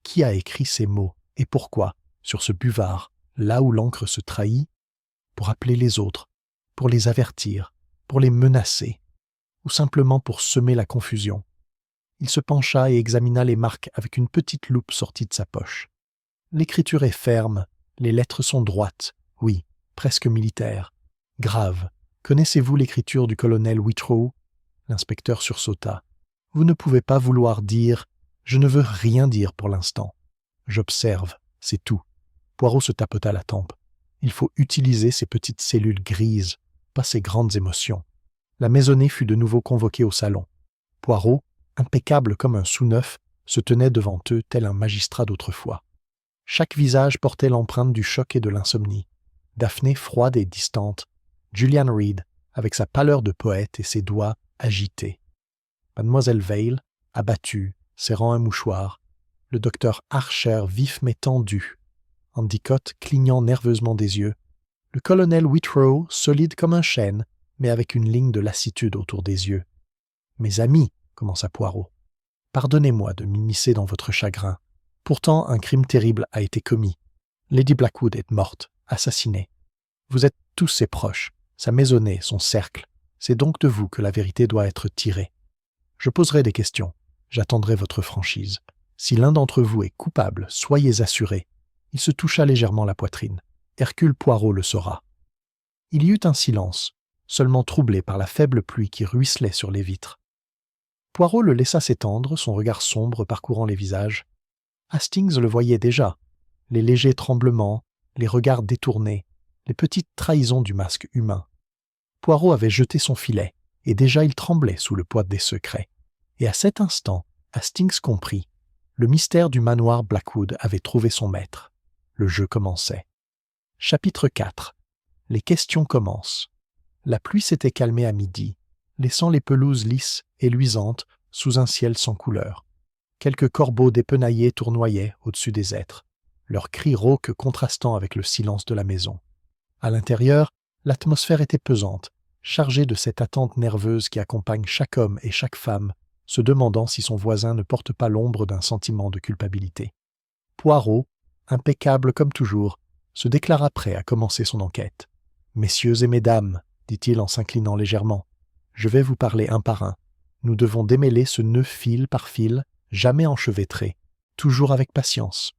qui a écrit ces mots et pourquoi, sur ce buvard, là où l'encre se trahit, pour appeler les autres, pour les avertir, pour les menacer, ou simplement pour semer la confusion. Il se pencha et examina les marques avec une petite loupe sortie de sa poche. L'écriture est ferme, les lettres sont droites, oui, presque militaires, graves. Connaissez-vous l'écriture du colonel Whitrow? L'inspecteur sursauta. Vous ne pouvez pas vouloir dire « Je ne veux rien dire pour l'instant. J'observe, c'est tout. » Poirot se tapota la tempe. Il faut utiliser ces petites cellules grises, pas ces grandes émotions. La maisonnée fut de nouveau convoquée au salon. Poirot, impeccable comme un sous-neuf, se tenait devant eux tel un magistrat d'autrefois. Chaque visage portait l'empreinte du choc et de l'insomnie. Daphné froide et distante, Julian Reed, avec sa pâleur de poète et ses doigts agités. Mademoiselle Vale, abattue, serrant un mouchoir, le docteur Archer vif mais tendu, Endicott clignant nerveusement des yeux, le colonel Whitrow solide comme un chêne, mais avec une ligne de lassitude autour des yeux. « Mes amis, » commença Poirot, « pardonnez-moi de m'immiscer dans votre chagrin. Pourtant, un crime terrible a été commis. Lady Blackwood est morte, assassinée. Vous êtes tous ses proches, sa maisonnée, son cercle. C'est donc de vous que la vérité doit être tirée. Je poserai des questions. J'attendrai votre franchise. Si l'un d'entre vous est coupable, soyez assurés. » Il se toucha légèrement la poitrine. Hercule Poirot le saura. Il y eut un silence, seulement troublé par la faible pluie qui ruisselait sur les vitres. Poirot le laissa s'étendre, son regard sombre parcourant les visages. Hastings le voyait déjà. Les légers tremblements, les regards détournés, les petites trahisons du masque humain. Poirot avait jeté son filet, et déjà il tremblait sous le poids des secrets. Et à cet instant, Hastings comprit. Le mystère du manoir Blackwood avait trouvé son maître. Le jeu commençait. Chapitre 4. Les questions commencent. La pluie s'était calmée à midi, laissant les pelouses lisses et luisantes sous un ciel sans couleur. Quelques corbeaux dépenaillés tournoyaient au-dessus des êtres, leurs cris rauques contrastant avec le silence de la maison. À l'intérieur, l'atmosphère était pesante, chargée de cette attente nerveuse qui accompagne chaque homme et chaque femme, se demandant si son voisin ne porte pas l'ombre d'un sentiment de culpabilité. Poirot, impeccable comme toujours, se déclara prêt à commencer son enquête. « Messieurs et mesdames, dit-il en s'inclinant légèrement, je vais vous parler un par un. Nous devons démêler ce nœud fil par fil, jamais enchevêtré, toujours avec patience.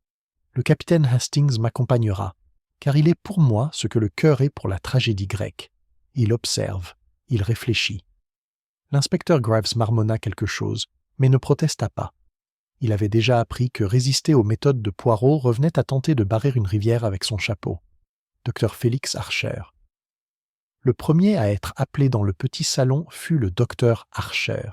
Le capitaine Hastings m'accompagnera, car il est pour moi ce que le cœur est pour la tragédie grecque. Il observe, il réfléchit. » L'inspecteur Graves marmonna quelque chose, mais ne protesta pas. Il avait déjà appris que résister aux méthodes de Poirot revenait à tenter de barrer une rivière avec son chapeau. Dr Félix Archer. Le premier à être appelé dans le petit salon fut le docteur Archer.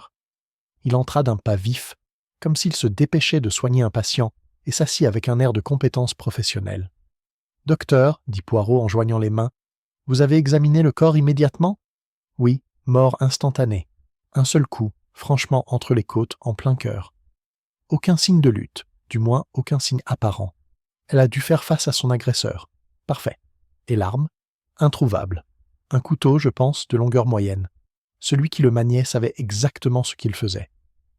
Il entra d'un pas vif, comme s'il se dépêchait de soigner un patient, et s'assit avec un air de compétence professionnelle. « Docteur, » dit Poirot en joignant les mains, « vous avez examiné le corps immédiatement ?»« Oui, mort instantanée. Un seul coup, franchement entre les côtes, en plein cœur. Aucun signe de lutte, du moins aucun signe apparent. Elle a dû faire face à son agresseur. Parfait. Et l'arme? Introuvable. Un couteau, je pense, de longueur moyenne. Celui qui le maniait savait exactement ce qu'il faisait.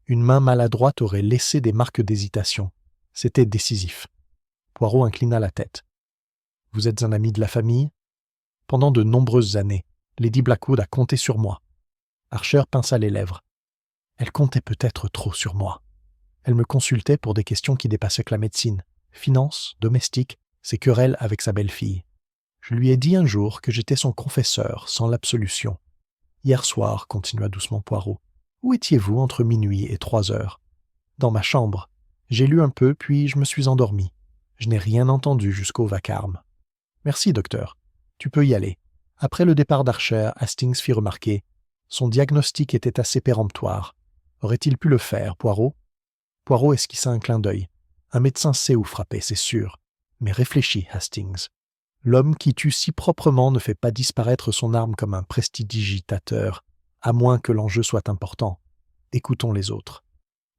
Une main maladroite aurait laissé des marques d'hésitation. C'était décisif. Poirot inclina la tête. « Vous êtes un ami de la famille ? » « Pendant de nombreuses années, Lady Blackwood a compté sur moi. » Archer pinça les lèvres. « Elle comptait peut-être trop sur moi. Elle me consultait pour des questions qui dépassaient que la médecine, finances, domestique, ses querelles avec sa belle-fille. Je lui ai dit un jour que j'étais son confesseur sans l'absolution. Hier soir, continua doucement Poirot, où étiez-vous entre minuit et 3 heures ? Dans ma chambre. J'ai lu un peu, puis je me suis endormi. Je n'ai rien entendu jusqu'au vacarme. Merci, docteur. Tu peux y aller. Après le départ d'Archer, Hastings fit remarquer. Son diagnostic était assez péremptoire. Aurait-il pu le faire, Poirot? Poirot esquissa un clin d'œil. Un médecin sait où frapper, c'est sûr. Mais réfléchis, Hastings. L'homme qui tue si proprement ne fait pas disparaître son arme comme un prestidigitateur, à moins que l'enjeu soit important. Écoutons les autres.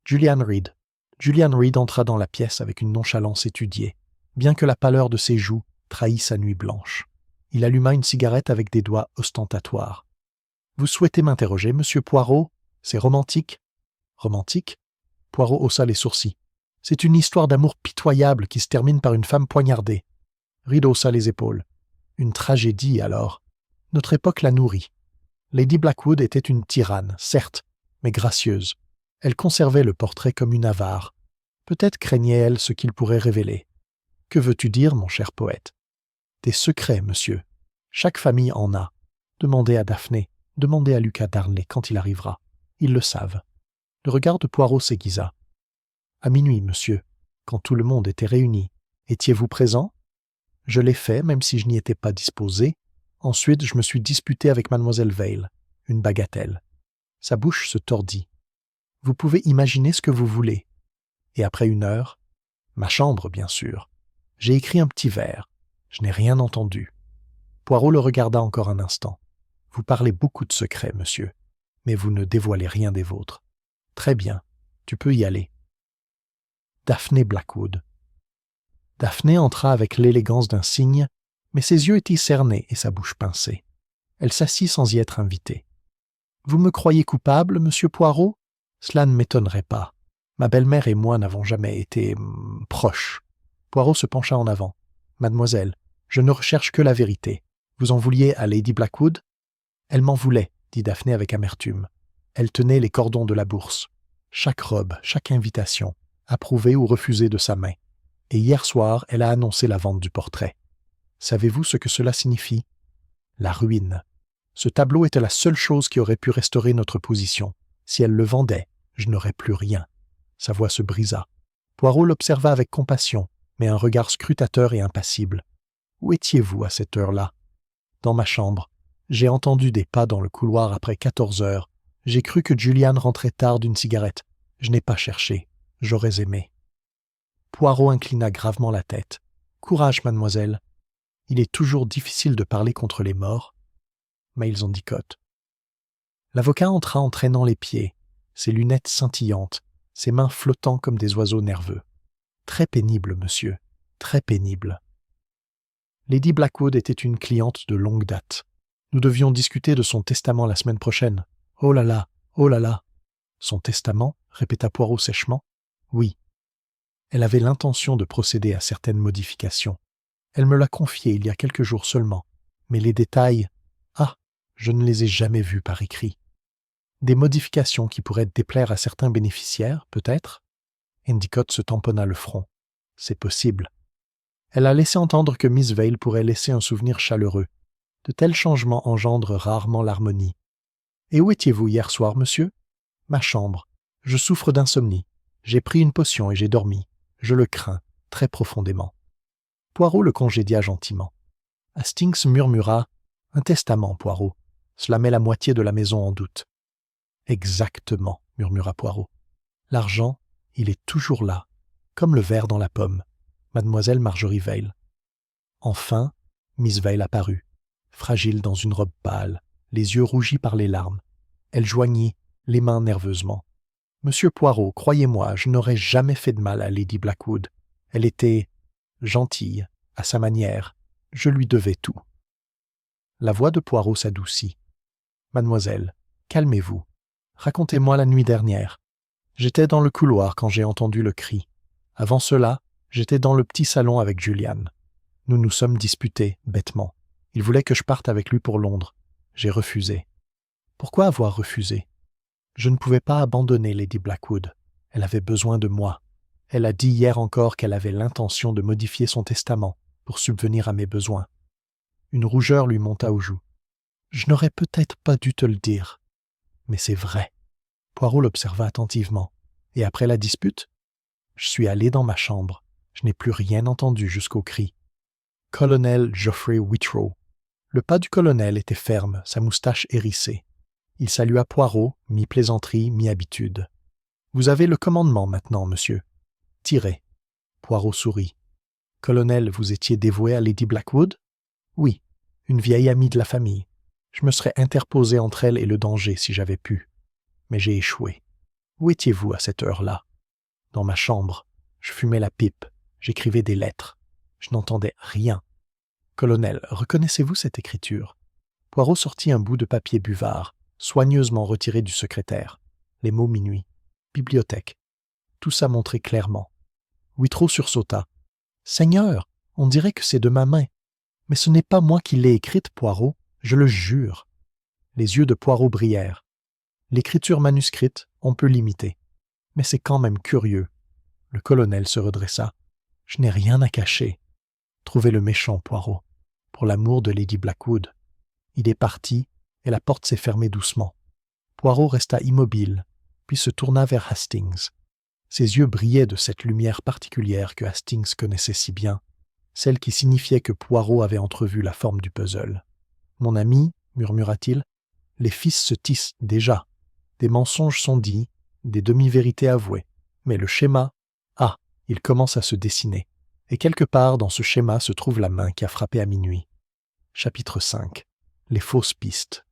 Julian Reed. Julian Reed entra dans la pièce avec une nonchalance étudiée, bien que la pâleur de ses joues trahît sa nuit blanche. Il alluma une cigarette avec des doigts ostentatoires. « Vous souhaitez m'interroger, monsieur Poirot? C'est romantique. » « Romantique ?» Poirot haussa les sourcils. « C'est une histoire d'amour pitoyable qui se termine par une femme poignardée. » Reed haussa les épaules. « Une tragédie, alors. Notre époque la nourrit. Lady Blackwood était une tyranne, certes, mais gracieuse. Elle conservait le portrait comme une avare. Peut-être craignait-elle ce qu'il pourrait révéler. Que veux-tu dire, mon cher poète? Des secrets, monsieur. Chaque famille en a. Demandez à Daphné, demandez à Lucas Darnley quand il arrivera. Ils le savent. » Le regard de Poirot s'aiguisa. « À minuit, monsieur, quand tout le monde était réuni. Étiez-vous présent? » « Je l'ai fait, même si je n'y étais pas disposé. Ensuite, je me suis disputé avec mademoiselle Vale. Une bagatelle. » Sa bouche se tordit. « Vous pouvez imaginer ce que vous voulez. » Et après 1 heure, ma chambre, bien sûr. J'ai écrit un petit vers. Je n'ai rien entendu. Poirot le regarda encore un instant. « Vous parlez beaucoup de secrets, monsieur, mais vous ne dévoilez rien des vôtres. Très bien, tu peux y aller. » Daphné Blackwood. Daphné entra avec l'élégance d'un cygne, mais ses yeux étaient cernés et sa bouche pincée. Elle s'assit sans y être invitée. « Vous me croyez coupable, monsieur Poirot? Cela ne m'étonnerait pas. Ma belle-mère et moi n'avons jamais été proches. » Poirot se pencha en avant. « Mademoiselle, je ne recherche que la vérité. Vous en vouliez à Lady Blackwood? » « Elle m'en voulait, » dit Daphné avec amertume. Elle tenait les cordons de la bourse. Chaque robe, chaque invitation, approuvée ou refusée de sa main. Et hier soir, elle a annoncé la vente du portrait. Savez-vous ce que cela signifie? La ruine. Ce tableau était la seule chose qui aurait pu restaurer notre position. Si elle le vendait, je n'aurais plus rien. Sa voix se brisa. Poirot l'observa avec compassion, mais un regard scrutateur et impassible. Où étiez-vous à cette heure-là? Dans ma chambre. J'ai entendu des pas dans le couloir après 14 heures. J'ai cru que Julian rentrait tard d'une cigarette. Je n'ai pas cherché. J'aurais aimé. Poirot inclina gravement la tête. « Courage, mademoiselle. Il est toujours difficile de parler contre les morts. » Mais ils en dicotent. L'avocat entra en traînant les pieds, ses lunettes scintillantes, ses mains flottant comme des oiseaux nerveux. « Très pénible, monsieur, très pénible. » Lady Blackwood était une cliente de longue date. Nous devions discuter de son testament la semaine prochaine. « Oh là là, oh là là !»« Son testament ?» répéta Poirot sèchement. « Oui. » Elle avait l'intention de procéder à certaines modifications. Elle me l'a confié il y a quelques jours seulement. Mais les détails... Ah, je ne les ai jamais vus par écrit. Des modifications qui pourraient déplaire à certains bénéficiaires, peut-être? Endicott se tamponna le front. C'est possible. Elle a laissé entendre que Miss Vale pourrait laisser un souvenir chaleureux. De tels changements engendrent rarement l'harmonie. « Et où étiez-vous hier soir, monsieur ?»« Ma chambre. Je souffre d'insomnie. J'ai pris une potion et j'ai dormi. Je le crains, très profondément. » Poirot le congédia gentiment. Hastings murmura « Un testament, Poirot. Cela met la moitié de la maison en doute. »« Exactement, » murmura Poirot. « L'argent, il est toujours là, comme le ver dans la pomme. Mademoiselle Marjorie Vale. » Enfin, Miss Vale apparut, fragile dans une robe pâle, les yeux rougis par les larmes. Elle joignit les mains nerveusement. « Monsieur Poirot, croyez-moi, je n'aurais jamais fait de mal à Lady Blackwood. Elle était gentille, à sa manière. Je lui devais tout. » La voix de Poirot s'adoucit. « Mademoiselle, calmez-vous. Racontez-moi la nuit dernière. J'étais dans le couloir quand j'ai entendu le cri. Avant cela, j'étais dans le petit salon avec Julian. Nous nous sommes disputés, bêtement. Il voulait que je parte avec lui pour Londres. J'ai refusé. Pourquoi avoir refusé? Je ne pouvais pas abandonner Lady Blackwood. Elle avait besoin de moi. Elle a dit hier encore qu'elle avait l'intention de modifier son testament pour subvenir à mes besoins. Une rougeur lui monta aux joues. Je n'aurais peut-être pas dû te le dire. Mais c'est vrai. Poirot l'observa attentivement. Et après la dispute? Je suis allé dans ma chambre. Je n'ai plus rien entendu jusqu'au cri. Colonel Geoffrey Whitrow. Le pas du colonel était ferme, sa moustache hérissée. Il salua Poirot, mi-plaisanterie, mi-habitude. « Vous avez le commandement maintenant, monsieur. Tirez. » Poirot sourit. « Colonel, vous étiez dévoué à Lady Blackwood ?»« Oui, une vieille amie de la famille. Je me serais interposé entre elle et le danger si j'avais pu. Mais j'ai échoué. Où étiez-vous à cette heure-là ? » ?»« Dans ma chambre. Je fumais la pipe. J'écrivais des lettres. Je n'entendais rien. »« Colonel, reconnaissez-vous cette écriture ?» Poirot sortit un bout de papier buvard, soigneusement retiré du secrétaire. Les mots minuit. Bibliothèque. Tout ça montrait clairement. Whitrow sursauta. « Seigneur, on dirait que c'est de ma main. Mais ce n'est pas moi qui l'ai écrite, Poirot, je le jure. » Les yeux de Poirot brillèrent. L'écriture manuscrite, on peut l'imiter. Mais c'est quand même curieux. Le colonel se redressa. « Je n'ai rien à cacher. Trouvez le méchant, Poirot. Pour l'amour de Lady Blackwood. » Il est parti, et la porte s'est fermée doucement. Poirot resta immobile, puis se tourna vers Hastings. Ses yeux brillaient de cette lumière particulière que Hastings connaissait si bien, celle qui signifiait que Poirot avait entrevu la forme du puzzle. « Mon ami, murmura-t-il, les fils se tissent déjà. Des mensonges sont dits, des demi-vérités avouées. Mais le schéma, il commence à se dessiner. Et quelque part dans ce schéma se trouve la main qui a frappé à minuit. » Chapitre 5. Les fausses pistes.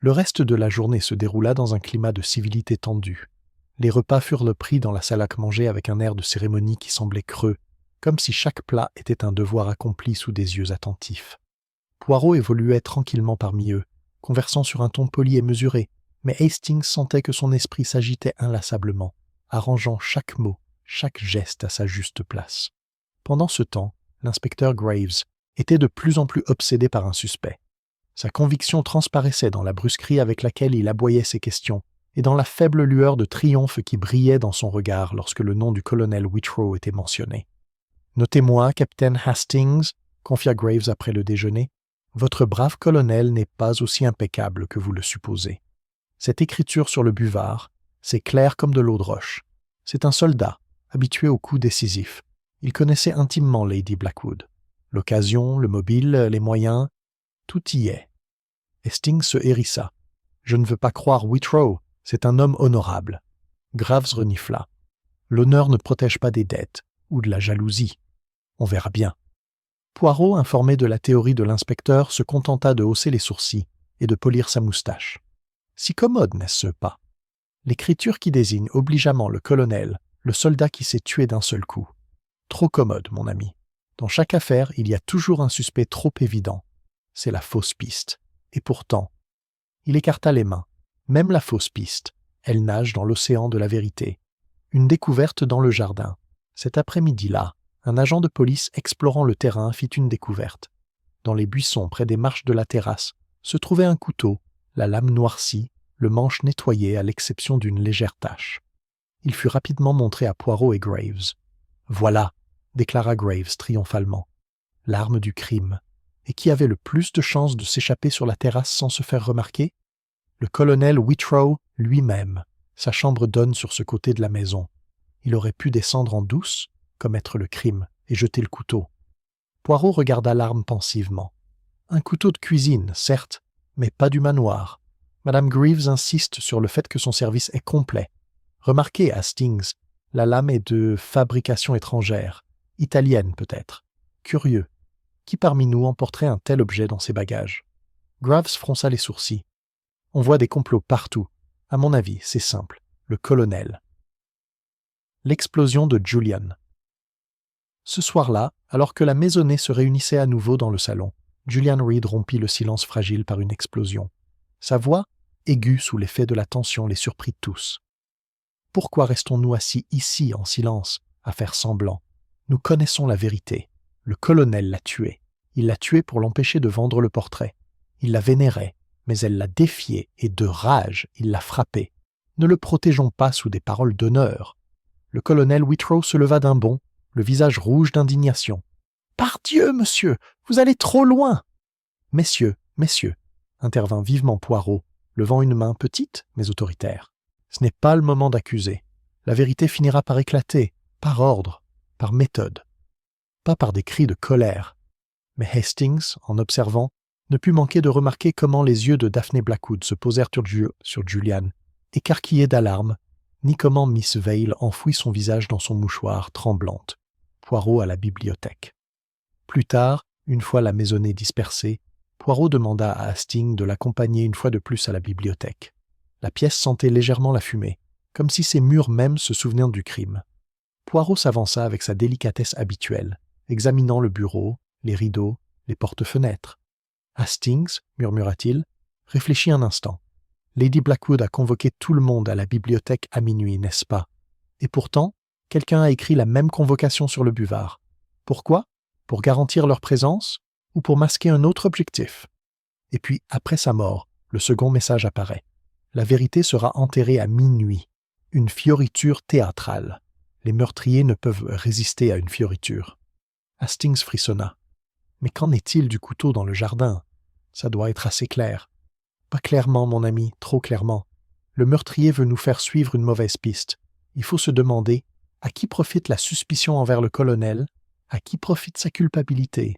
Le reste de la journée se déroula dans un climat de civilité tendue. Les repas furent pris dans la salle à manger avec un air de cérémonie qui semblait creux, comme si chaque plat était un devoir accompli sous des yeux attentifs. Poirot évoluait tranquillement parmi eux, conversant sur un ton poli et mesuré, mais Hastings sentait que son esprit s'agitait inlassablement, arrangeant chaque mot, chaque geste à sa juste place. Pendant ce temps, l'inspecteur Graves était de plus en plus obsédé par un suspect. Sa conviction transparaissait dans la brusquerie avec laquelle il aboyait ses questions et dans la faible lueur de triomphe qui brillait dans son regard lorsque le nom du colonel Whitrow était mentionné. « Notez-moi, capitaine Hastings, » confia Graves après le déjeuner, « votre brave colonel n'est pas aussi impeccable que vous le supposez. Cette écriture sur le buvard, c'est clair comme de l'eau de roche. C'est un soldat, habitué aux coups décisifs. Il connaissait intimement Lady Blackwood. L'occasion, le mobile, les moyens, tout y est. » Hastings se hérissa. « Je ne veux pas croire Whitrow, c'est un homme honorable. » Graves renifla. « L'honneur ne protège pas des dettes, ou de la jalousie. On verra bien. » Poirot, informé de la théorie de l'inspecteur, se contenta de hausser les sourcils et de polir sa moustache. Si commode, n'est-ce pas? L'écriture qui désigne obligeamment le colonel, le soldat qui s'est tué d'un seul coup. Trop commode, mon ami. Dans chaque affaire, il y a toujours un suspect trop évident. C'est la fausse piste. Et pourtant, il écarta les mains. Même la fausse piste, elle nage dans l'océan de la vérité. Une découverte dans le jardin. Cet après-midi-là, un agent de police explorant le terrain fit une découverte. Dans les buissons près des marches de la terrasse, se trouvait un couteau, la lame noircie, le manche nettoyé à l'exception d'une légère tache. Il fut rapidement montré à Poirot et Graves. « Voilà », déclara Graves triomphalement, « l'arme du crime. Et qui avait le plus de chances de s'échapper sur la terrasse sans se faire remarquer? Le colonel Whitrow lui-même. Sa chambre donne sur ce côté de la maison. Il aurait pu descendre en douce, commettre le crime et jeter le couteau. » Poirot regarda l'arme pensivement. « Un couteau de cuisine, certes, mais pas du manoir. Madame Greaves insiste sur le fait que son service est complet. Remarquez, Hastings, la lame est de fabrication étrangère, italienne peut-être. Curieux. Qui parmi nous emporterait un tel objet dans ses bagages? » Graves fronça les sourcils. « On voit des complots partout. À mon avis, c'est simple. Le colonel. » L'explosion de Julian. Ce soir-là, alors que la maisonnée se réunissait à nouveau dans le salon, Julian Reed rompit le silence fragile par une explosion. Sa voix, aiguë sous l'effet de la tension, les surprit tous. « Pourquoi restons-nous assis ici en silence, à faire semblant? Nous connaissons la vérité. Le colonel l'a tuée. Il l'a tuée pour l'empêcher de vendre le portrait. Il la vénérait, mais elle l'a défiée et de rage, il l'a frappée. Ne le protégeons pas sous des paroles d'honneur. » Le colonel Whitrow se leva d'un bond, le visage rouge d'indignation. « Pardieu, monsieur, vous allez trop loin !»« Messieurs, messieurs, » intervint vivement Poirot, levant une main petite mais autoritaire. « Ce n'est pas le moment d'accuser. La vérité finira par éclater, par ordre, par méthode. Pas par des cris de colère. » Mais Hastings, en observant, ne put manquer de remarquer comment les yeux de Daphné Blackwood se posèrent sur Julian, écarquillés d'alarme, ni comment Miss Vale enfouit son visage dans son mouchoir, tremblante. Poirot à la bibliothèque. Plus tard, une fois la maisonnée dispersée, Poirot demanda à Hastings de l'accompagner une fois de plus à la bibliothèque. La pièce sentait légèrement la fumée, comme si ses murs même se souvenaient du crime. Poirot s'avança avec sa délicatesse habituelle, examinant le bureau, les rideaux, les porte-fenêtres. « Hastings, murmura-t-il, réfléchis un instant. Lady Blackwood a convoqué tout le monde à la bibliothèque à minuit, n'est-ce pas? Et pourtant, quelqu'un a écrit la même convocation sur le buvard. Pourquoi? Pour garantir leur présence ou pour masquer un autre objectif? Et puis, après sa mort, le second message apparaît. La vérité sera enterrée à minuit. Une fioriture théâtrale. Les meurtriers ne peuvent résister à une fioriture. » Hastings frissonna. « Mais qu'en est-il du couteau dans le jardin? Ça doit être assez clair. » « Pas clairement, mon ami, trop clairement. Le meurtrier veut nous faire suivre une mauvaise piste. Il faut se demander à qui profite la suspicion envers le colonel, à qui profite sa culpabilité. »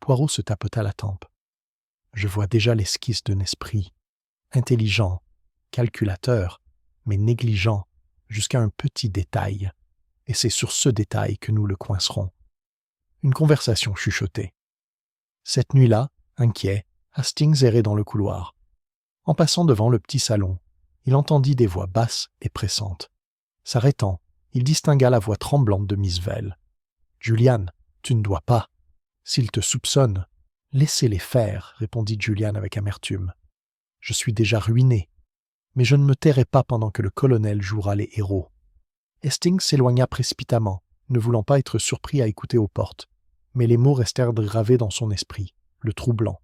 Poirot se tapota la tempe. « Je vois déjà l'esquisse d'un esprit. Intelligent, calculateur, mais négligent, jusqu'à un petit détail. Et c'est sur ce détail que nous le coincerons. » Une conversation chuchotée. Cette nuit-là, inquiet, Hastings errait dans le couloir. En passant devant le petit salon, il entendit des voix basses et pressantes. S'arrêtant, il distingua la voix tremblante de Miss Vale. « Julian, tu ne dois pas. S'ils te soupçonnent, laissez-les faire, répondit Julian avec amertume. Je suis déjà ruiné, mais je ne me tairai pas pendant que le colonel jouera les héros. Hastings s'éloigna précipitamment, ne voulant pas être surpris à écouter aux portes, mais les mots restèrent gravés dans son esprit, le troublant.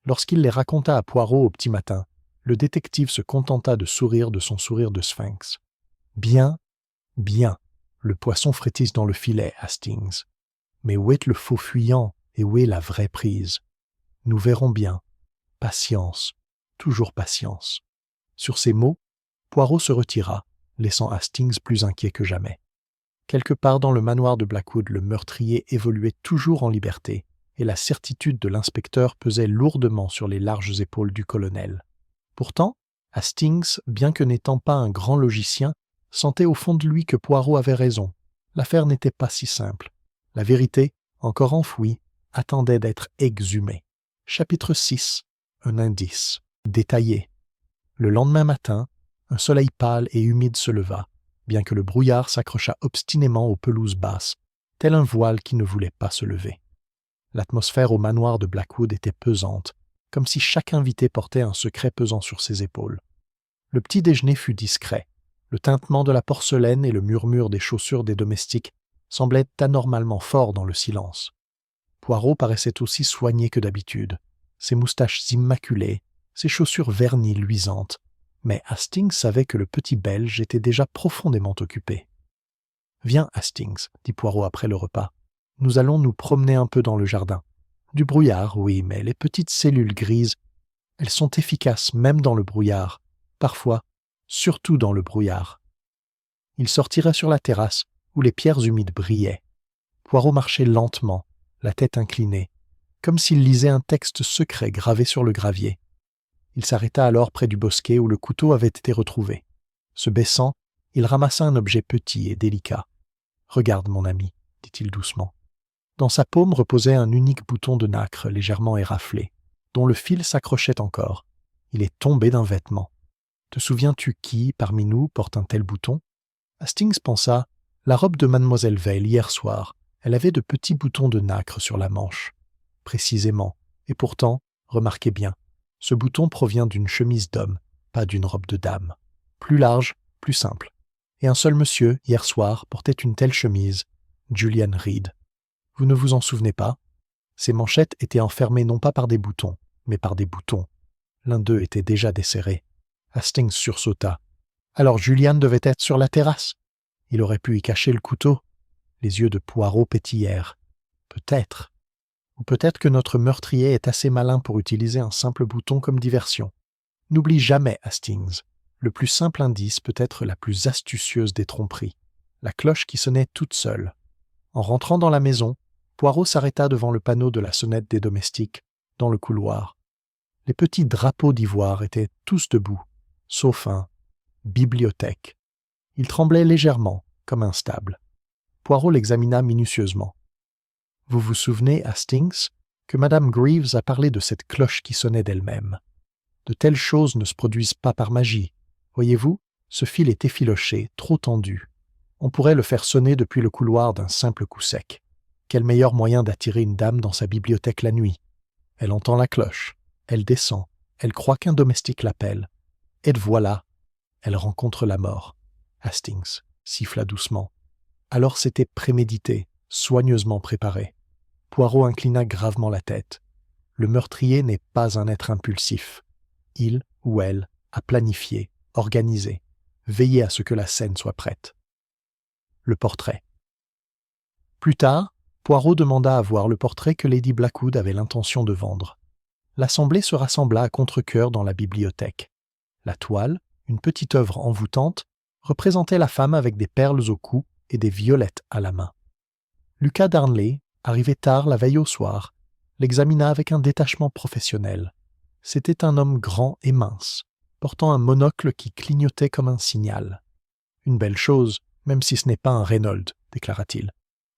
Lorsqu'il les raconta à Poirot au petit matin, le détective se contenta de sourire de son sourire de sphinx. « Bien, bien, le poisson frétisse dans le filet, Hastings. Mais où est le faux fuyant et où est la vraie prise? Nous verrons bien. Patience, toujours patience. » Sur ces mots, Poirot se retira, laissant Hastings plus inquiet que jamais. Quelque part dans le manoir de Blackwood, le meurtrier évoluait toujours en liberté, et la certitude de l'inspecteur pesait lourdement sur les larges épaules du colonel. Pourtant, Hastings, bien que n'étant pas un grand logicien, sentait au fond de lui que Poirot avait raison. L'affaire n'était pas si simple. La vérité, encore enfouie, attendait d'être exhumée. Chapitre 6. Un indice. Détaillé. Le lendemain matin, un soleil pâle et humide se leva, bien que le brouillard s'accrochât obstinément aux pelouses basses, tel un voile qui ne voulait pas se lever. L'atmosphère au manoir de Blackwood était pesante, comme si chaque invité portait un secret pesant sur ses épaules. Le petit déjeuner fut discret. Le tintement de la porcelaine et le murmure des chaussures des domestiques semblaient anormalement forts dans le silence. Poirot paraissait aussi soigné que d'habitude, ses moustaches immaculées, ses chaussures vernies luisantes, mais Hastings savait que le petit Belge était déjà profondément occupé. « Viens, Hastings, dit Poirot après le repas. Nous allons nous promener un peu dans le jardin. Du brouillard, oui, mais les petites cellules grises, elles sont efficaces même dans le brouillard, parfois, surtout dans le brouillard. » Il sortira sur la terrasse, où les pierres humides brillaient. Poirot marchait lentement, la tête inclinée, comme s'il lisait un texte secret gravé sur le gravier. Il s'arrêta alors près du bosquet où le couteau avait été retrouvé. Se baissant, il ramassa un objet petit et délicat. « Regarde, mon ami, » dit-il doucement. Dans sa paume reposait un unique bouton de nacre légèrement éraflé, dont le fil s'accrochait encore. Il est tombé d'un vêtement. Te souviens-tu qui, parmi nous, porte un tel bouton? Hastings pensa, la robe de mademoiselle Vale hier soir, elle avait de petits boutons de nacre sur la manche. Précisément, et pourtant, remarquez bien, ce bouton provient d'une chemise d'homme, pas d'une robe de dame. Plus large, plus simple. Et un seul monsieur, hier soir, portait une telle chemise, Julian Reed. Vous ne vous en souvenez pas? Ses manchettes étaient enfermées non pas par des boutons, mais par des boutons. L'un d'eux était déjà desserré. Hastings sursauta. Alors Julian devait être sur la terrasse. Il aurait pu y cacher le couteau. Les yeux de Poirot pétillèrent. Peut-être. Ou peut-être que notre meurtrier est assez malin pour utiliser un simple bouton comme diversion. N'oublie jamais, Hastings. Le plus simple indice peut être la plus astucieuse des tromperies. La cloche qui sonnait toute seule. En rentrant dans la maison, Poirot s'arrêta devant le panneau de la sonnette des domestiques, dans le couloir. Les petits drapeaux d'ivoire étaient tous debout, sauf un « bibliothèque ». Il tremblait légèrement, comme instable. Poirot l'examina minutieusement. « Vous vous souvenez, Hastings, que Madame Greaves a parlé de cette cloche qui sonnait d'elle-même. De telles choses ne se produisent pas par magie. Voyez-vous, ce fil est effiloché, trop tendu. On pourrait le faire sonner depuis le couloir d'un simple coup sec. Quel meilleur moyen d'attirer une dame dans sa bibliothèque la nuit? Elle entend la cloche, elle descend, elle croit qu'un domestique l'appelle. Et voilà, elle rencontre la mort. » Hastings siffla doucement. Alors c'était prémédité, soigneusement préparé. Poirot inclina gravement la tête. Le meurtrier n'est pas un être impulsif. Il ou elle a planifié, organisé, veillé à ce que la scène soit prête. Le portrait. Plus tard, Poirot demanda à voir le portrait que Lady Blackwood avait l'intention de vendre. L'assemblée se rassembla à contre-cœur dans la bibliothèque. La toile, une petite œuvre envoûtante, représentait la femme avec des perles au cou et des violettes à la main. Lucas Darnley, arrivé tard la veille au soir, l'examina avec un détachement professionnel. C'était un homme grand et mince, portant un monocle qui clignotait comme un signal. « Une belle chose, même si ce n'est pas un Reynolds, déclara-t-il.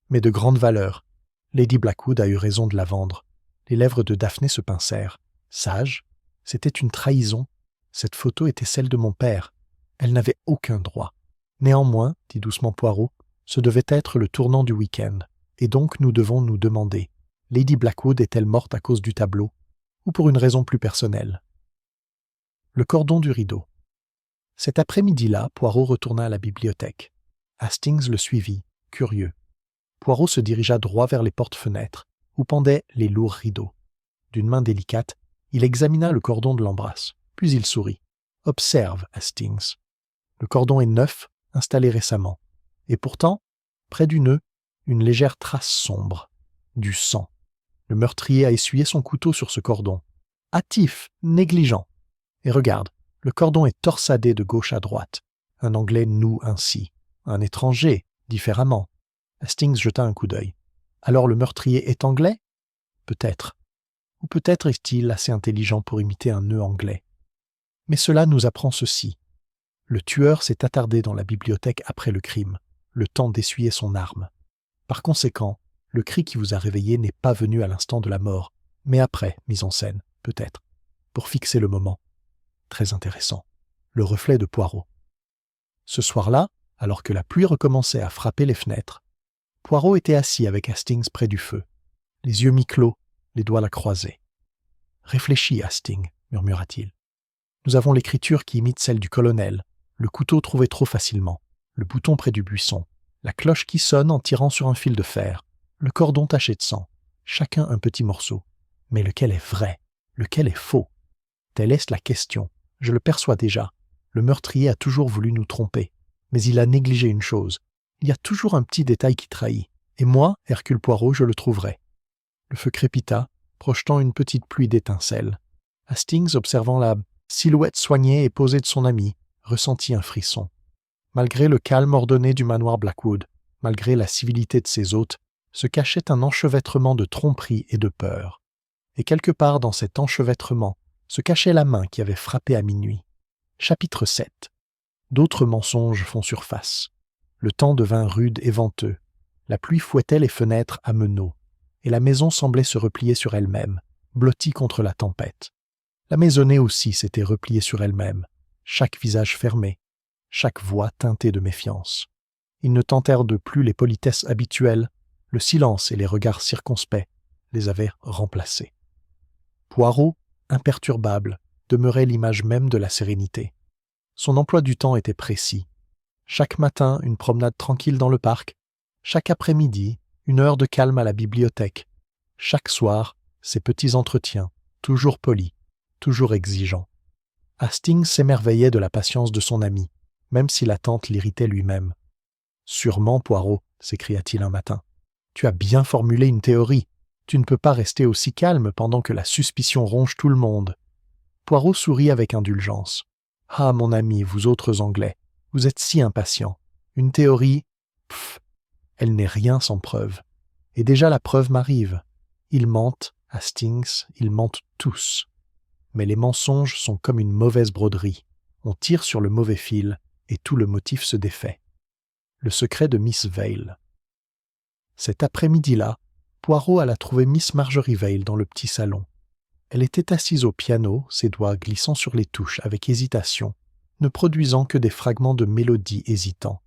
Mais de grande valeur. Lady Blackwood a eu raison de la vendre. » Les lèvres de Daphné se pincèrent. Sage, c'était une trahison. Cette photo était celle de mon père. Elle n'avait aucun droit. Néanmoins, dit doucement Poirot, ce devait être le tournant du week-end. Et donc nous devons nous demander, Lady Blackwood est-elle morte à cause du tableau, ou pour une raison plus personnelle? Le cordon du rideau. Cet après-midi-là, Poirot retourna à la bibliothèque. Hastings le suivit, curieux. Poirot se dirigea droit vers les portes-fenêtres, où pendaient les lourds rideaux. D'une main délicate, il examina le cordon de l'embrasse, puis il sourit. « Observe, Hastings. Le cordon est neuf, installé récemment. Et pourtant, près du nœud, une légère trace sombre. Du sang. Le meurtrier a essuyé son couteau sur ce cordon. Hâtif, négligent. Et regarde, le cordon est torsadé de gauche à droite. Un Anglais noue ainsi. Un étranger, différemment. » Hastings jeta un coup d'œil. Alors le meurtrier est anglais? Peut-être. Ou peut-être est-il assez intelligent pour imiter un nœud anglais. Mais cela nous apprend ceci. Le tueur s'est attardé dans la bibliothèque après le crime, le temps d'essuyer son arme. Par conséquent, le cri qui vous a réveillé n'est pas venu à l'instant de la mort, mais après, mise en scène, peut-être, pour fixer le moment. Très intéressant. Le reflet de Poirot. Ce soir-là, alors que la pluie recommençait à frapper les fenêtres, Poirot était assis avec Hastings près du feu, les yeux mi-clos, les doigts la croisés. « Réfléchis, Hastings, murmura-t-il. Nous avons l'écriture qui imite celle du colonel, le couteau trouvé trop facilement, le bouton près du buisson, la cloche qui sonne en tirant sur un fil de fer, le cordon taché de sang, chacun un petit morceau. Mais lequel est vrai? Lequel est faux? Telle est la question. Je le perçois déjà. Le meurtrier a toujours voulu nous tromper, mais il a négligé une chose. Il y a toujours un petit détail qui trahit. Et moi, Hercule Poirot, je le trouverai. » Le feu crépita, projetant une petite pluie d'étincelles. Hastings, observant la silhouette soignée et posée de son ami, ressentit un frisson. Malgré le calme ordonné du manoir Blackwood, malgré la civilité de ses hôtes, se cachait un enchevêtrement de tromperie et de peur. Et quelque part dans cet enchevêtrement se cachait la main qui avait frappé à minuit. Chapitre 7. D'autres mensonges font surface. Le temps devint rude et venteux. La pluie fouettait les fenêtres à meneaux, et la maison semblait se replier sur elle-même, blottie contre la tempête. La maisonnée aussi s'était repliée sur elle-même, chaque visage fermé, chaque voix teintée de méfiance. Ils ne tentèrent de plus les politesses habituelles, le silence et les regards circonspects les avaient remplacés. Poirot, imperturbable, demeurait l'image même de la sérénité. Son emploi du temps était précis. Chaque matin, une promenade tranquille dans le parc. Chaque après-midi, une heure de calme à la bibliothèque. Chaque soir, ses petits entretiens, toujours polis, toujours exigeants. Hastings s'émerveillait de la patience de son ami, même si l'attente l'irritait lui-même. « Sûrement, Poirot, s'écria-t-il un matin. Tu as bien formulé une théorie. Tu ne peux pas rester aussi calme pendant que la suspicion ronge tout le monde. » Poirot sourit avec indulgence. « Ah, mon ami, vous autres Anglais, vous êtes si impatients. Une théorie, pff, elle n'est rien sans preuve. Et déjà la preuve m'arrive. Ils mentent, Hastings, ils mentent tous. Mais les mensonges sont comme une mauvaise broderie. On tire sur le mauvais fil et tout le motif se défait. Le secret de Miss Vale. Cet après-midi-là, Poirot alla trouver Miss Marjorie Vale dans le petit salon. Elle était assise au piano, ses doigts glissant sur les touches avec hésitation, ne produisant que des fragments de mélodie hésitants.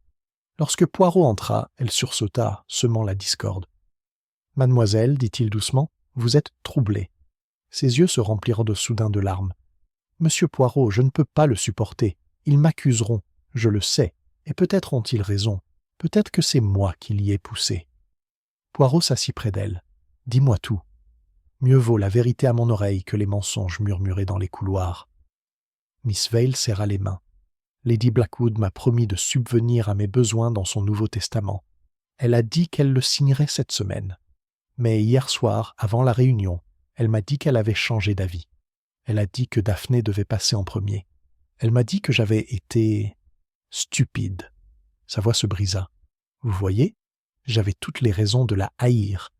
Lorsque Poirot entra, elle sursauta, semant la discorde. « Mademoiselle, dit-il doucement, vous êtes troublée. » Ses yeux se remplirent de soudain de larmes. « Monsieur Poirot, je ne peux pas le supporter. Ils m'accuseront, je le sais, et peut-être ont-ils raison. Peut-être que c'est moi qui l'y ai poussé. » Poirot s'assit près d'elle. « Dis-moi tout. Mieux vaut la vérité à mon oreille que les mensonges murmurés dans les couloirs. » Miss Vale serra les mains. « Lady Blackwood m'a promis de subvenir à mes besoins dans son Nouveau Testament. Elle a dit qu'elle le signerait cette semaine. Mais hier soir, avant la réunion, elle m'a dit qu'elle avait changé d'avis. Elle a dit que Daphné devait passer en premier. Elle m'a dit que j'avais été stupide. » Sa voix se brisa. « Vous voyez, j'avais toutes les raisons de la haïr. »«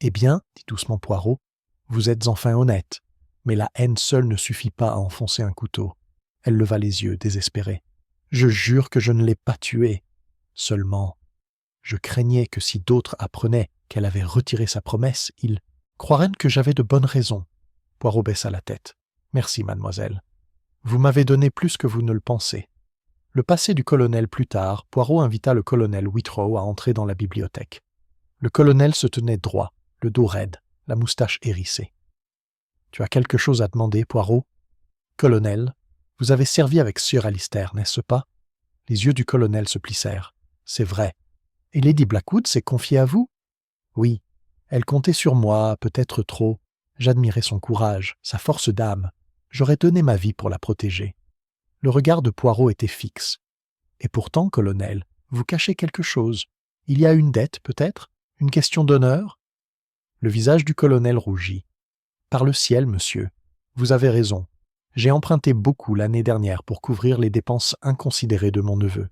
Eh bien, dit doucement Poirot, vous êtes enfin honnête, mais la haine seule ne suffit pas à enfoncer un couteau. » Elle leva les yeux, désespérée. « Je jure que je ne l'ai pas tuée. Seulement, je craignais que si d'autres apprenaient qu'elle avait retiré sa promesse, ils croiraient que j'avais de bonnes raisons. » Poirot baissa la tête. « Merci, mademoiselle. Vous m'avez donné plus que vous ne le pensez. » Le passé du colonel plus tard, Poirot invita le colonel Whitrow à entrer dans la bibliothèque. Le colonel se tenait droit, le dos raide, la moustache hérissée. « Tu as quelque chose à demander, Poirot ? » ?»« Colonel, vous avez servi avec Sir Alister, n'est-ce pas ?» Les yeux du colonel se plissèrent. « C'est vrai. Et Lady Blackwood s'est confiée à vous ? » ?»« Oui. Elle comptait sur moi, peut-être trop. J'admirais son courage, sa force d'âme. J'aurais donné ma vie pour la protéger. » Le regard de Poirot était fixe. « Et pourtant, colonel, vous cachez quelque chose. Il y a une dette, peut-être ? Une question d'honneur ?» Le visage du colonel rougit. « Par le ciel, monsieur, vous avez raison. J'ai emprunté beaucoup l'année dernière pour couvrir les dépenses inconsidérées de mon neveu.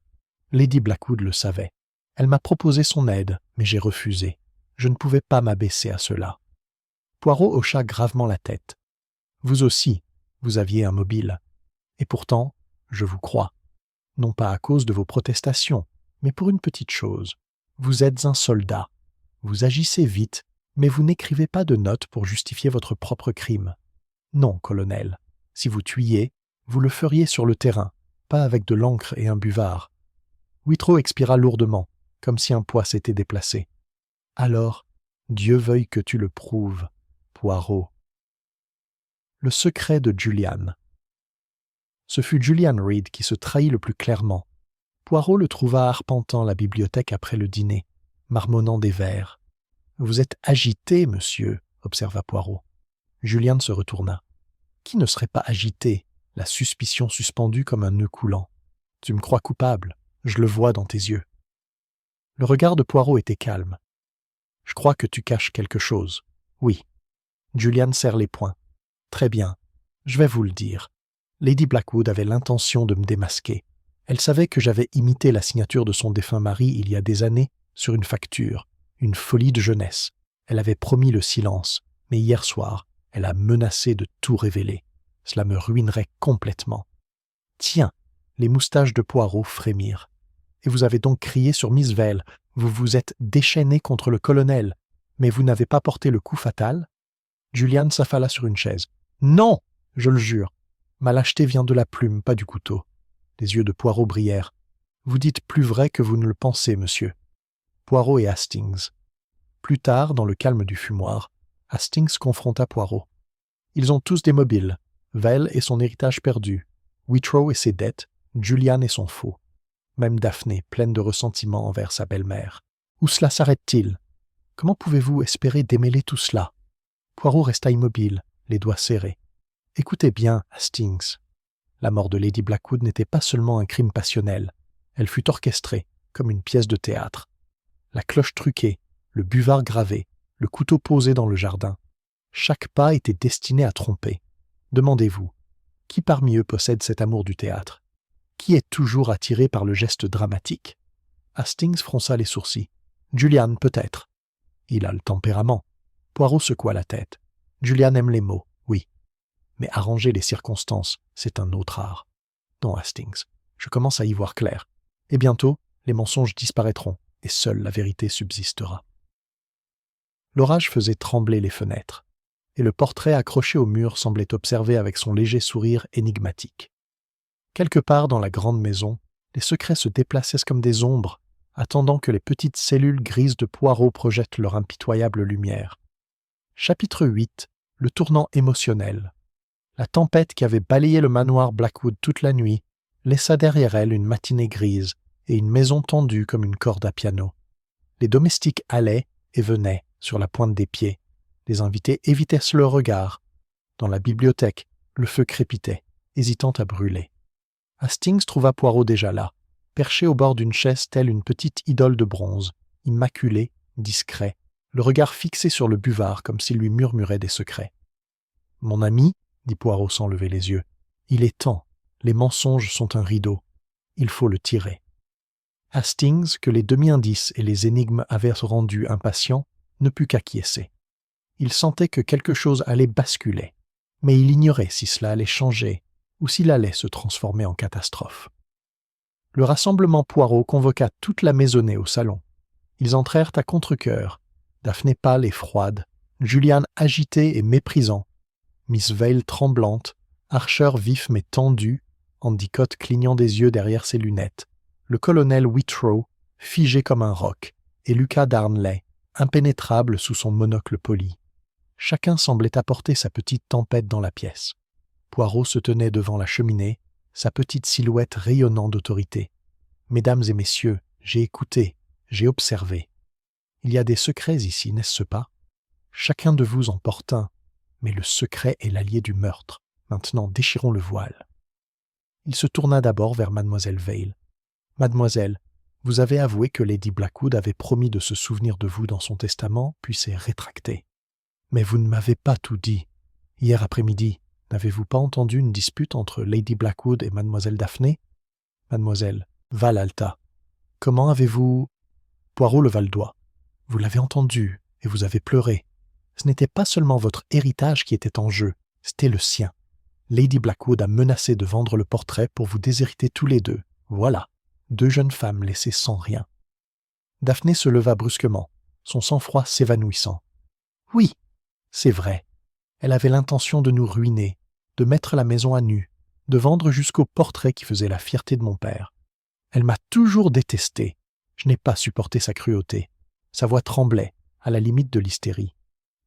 Lady Blackwood le savait. Elle m'a proposé son aide, mais j'ai refusé. Je ne pouvais pas m'abaisser à cela. » Poirot hocha gravement la tête. « Vous aussi, vous aviez un mobile. Et pourtant, je vous crois. Non pas à cause de vos protestations, mais pour une petite chose. Vous êtes un soldat. Vous agissez vite, mais vous n'écrivez pas de notes pour justifier votre propre crime. Non, colonel. Si vous tuiez, vous le feriez sur le terrain, pas avec de l'encre et un buvard. » Whitrow expira lourdement, comme si un poids s'était déplacé. « Alors, Dieu veuille que tu le prouves, Poirot. » Le secret de Julian. Ce fut Julian Reed qui se trahit le plus clairement. Poirot le trouva arpentant la bibliothèque après le dîner, marmonnant des vers. « Vous êtes agité, monsieur, » observa Poirot. Julian se retourna. « Qui ne serait pas agité, la suspicion suspendue comme un nœud coulant ? Tu me crois coupable, je le vois dans tes yeux. » Le regard de Poirot était calme. « Je crois que tu caches quelque chose. Oui. » Julian serre les poings. « Très bien, je vais vous le dire. Lady Blackwood avait l'intention de me démasquer. Elle savait que j'avais imité la signature de son défunt mari il y a des années sur une facture, une folie de jeunesse. Elle avait promis le silence, mais hier soir, elle a menacé de tout révéler. Cela me ruinerait complètement. » Tiens, les moustaches de Poirot frémirent. « Et vous avez donc crié sur Miss Vale, vous vous êtes déchaîné contre le colonel, mais vous n'avez pas porté le coup fatal ?» Julian s'affala sur une chaise. « Non, je le jure. Ma lâcheté vient de la plume, pas du couteau. » Les yeux de Poirot brillèrent. « Vous dites plus vrai que vous ne le pensez, monsieur. » Poirot et Hastings. Plus tard, dans le calme du fumoir, Hastings confronta Poirot. Ils ont tous des mobiles. Vale et son héritage perdu. Whitrow et ses dettes. Julian et son faux. Même Daphné, pleine de ressentiment envers sa belle-mère. Où cela s'arrête-t-il ? Comment pouvez-vous espérer démêler tout cela ? Poirot resta immobile, les doigts serrés. Écoutez bien, Hastings. La mort de Lady Blackwood n'était pas seulement un crime passionnel. Elle fut orchestrée, comme une pièce de théâtre. La cloche truquée, le buvard gravé, le couteau posé dans le jardin. Chaque pas était destiné à tromper. Demandez-vous, qui parmi eux possède cet amour du théâtre ? Qui est toujours attiré par le geste dramatique ? Hastings fronça les sourcils. Julian, peut-être. Il a le tempérament. Poirot secoua la tête. Julian aime les mots, oui. Mais arranger les circonstances, c'est un autre art. Non, Hastings, je commence à y voir clair. Et bientôt, les mensonges disparaîtront, et seule la vérité subsistera. L'orage faisait trembler les fenêtres, et le portrait accroché au mur semblait observer avec son léger sourire énigmatique. Quelque part dans la grande maison, les secrets se déplaçaient comme des ombres, attendant que les petites cellules grises de Poirot projettent leur impitoyable lumière. Chapitre 8. Le tournant émotionnel. La tempête qui avait balayé le manoir Blackwood toute la nuit laissa derrière elle une matinée grise et une maison tendue comme une corde à piano. Les domestiques allaient et venaient sur la pointe des pieds. Les invités évitaient le regard. Dans la bibliothèque, le feu crépitait, hésitant à brûler. Hastings trouva Poirot déjà là, perché au bord d'une chaise telle une petite idole de bronze, immaculé, discret, le regard fixé sur le buvard comme s'il lui murmurait des secrets. « Mon ami, dit Poirot sans lever les yeux, il est temps, les mensonges sont un rideau, il faut le tirer. » Hastings, que les demi-indices et les énigmes avaient rendu impatient, ne put qu'acquiescer. Il sentait que quelque chose allait basculer, mais il ignorait si cela allait changer ou s'il allait se transformer en catastrophe. Le rassemblement Poirot convoqua toute la maisonnée au salon. Ils entrèrent à contre-cœur, Daphné pâle et froide, Julian agité et méprisant, Miss Vale tremblante, Archer vif mais tendu, Endicott clignant des yeux derrière ses lunettes, le colonel Whitrow, figé comme un roc, et Lucas Darnley, impénétrable sous son monocle poli. Chacun semblait apporter sa petite tempête dans la pièce. Poirot se tenait devant la cheminée, sa petite silhouette rayonnant d'autorité. « Mesdames et messieurs, j'ai écouté, j'ai observé. Il y a des secrets ici, n'est-ce pas? Chacun de vous en porte un, mais le secret est l'allié du meurtre. Maintenant, déchirons le voile. » Il se tourna d'abord vers mademoiselle Vale. « Mademoiselle, vous avez avoué que Lady Blackwood avait promis de se souvenir de vous dans son testament, puis s'est rétractée. Mais vous ne m'avez pas tout dit. Hier après-midi, n'avez-vous pas entendu une dispute entre Lady Blackwood et mademoiselle Daphné? Mademoiselle, Val Alta, comment avez-vous... » Poirot leva le doigt. « Vous l'avez entendu, et vous avez pleuré. Ce n'était pas seulement votre héritage qui était en jeu, c'était le sien. Lady Blackwood a menacé de vendre le portrait pour vous déshériter tous les deux. Voilà, 2 jeunes femmes laissées sans rien. » Daphné se leva brusquement, son sang-froid s'évanouissant. « Oui, c'est vrai. Elle avait l'intention de nous ruiner, de mettre la maison à nu, de vendre jusqu'au portrait qui faisait la fierté de mon père. Elle m'a toujours détesté. Je n'ai pas supporté sa cruauté. Sa voix tremblait, à la limite de l'hystérie.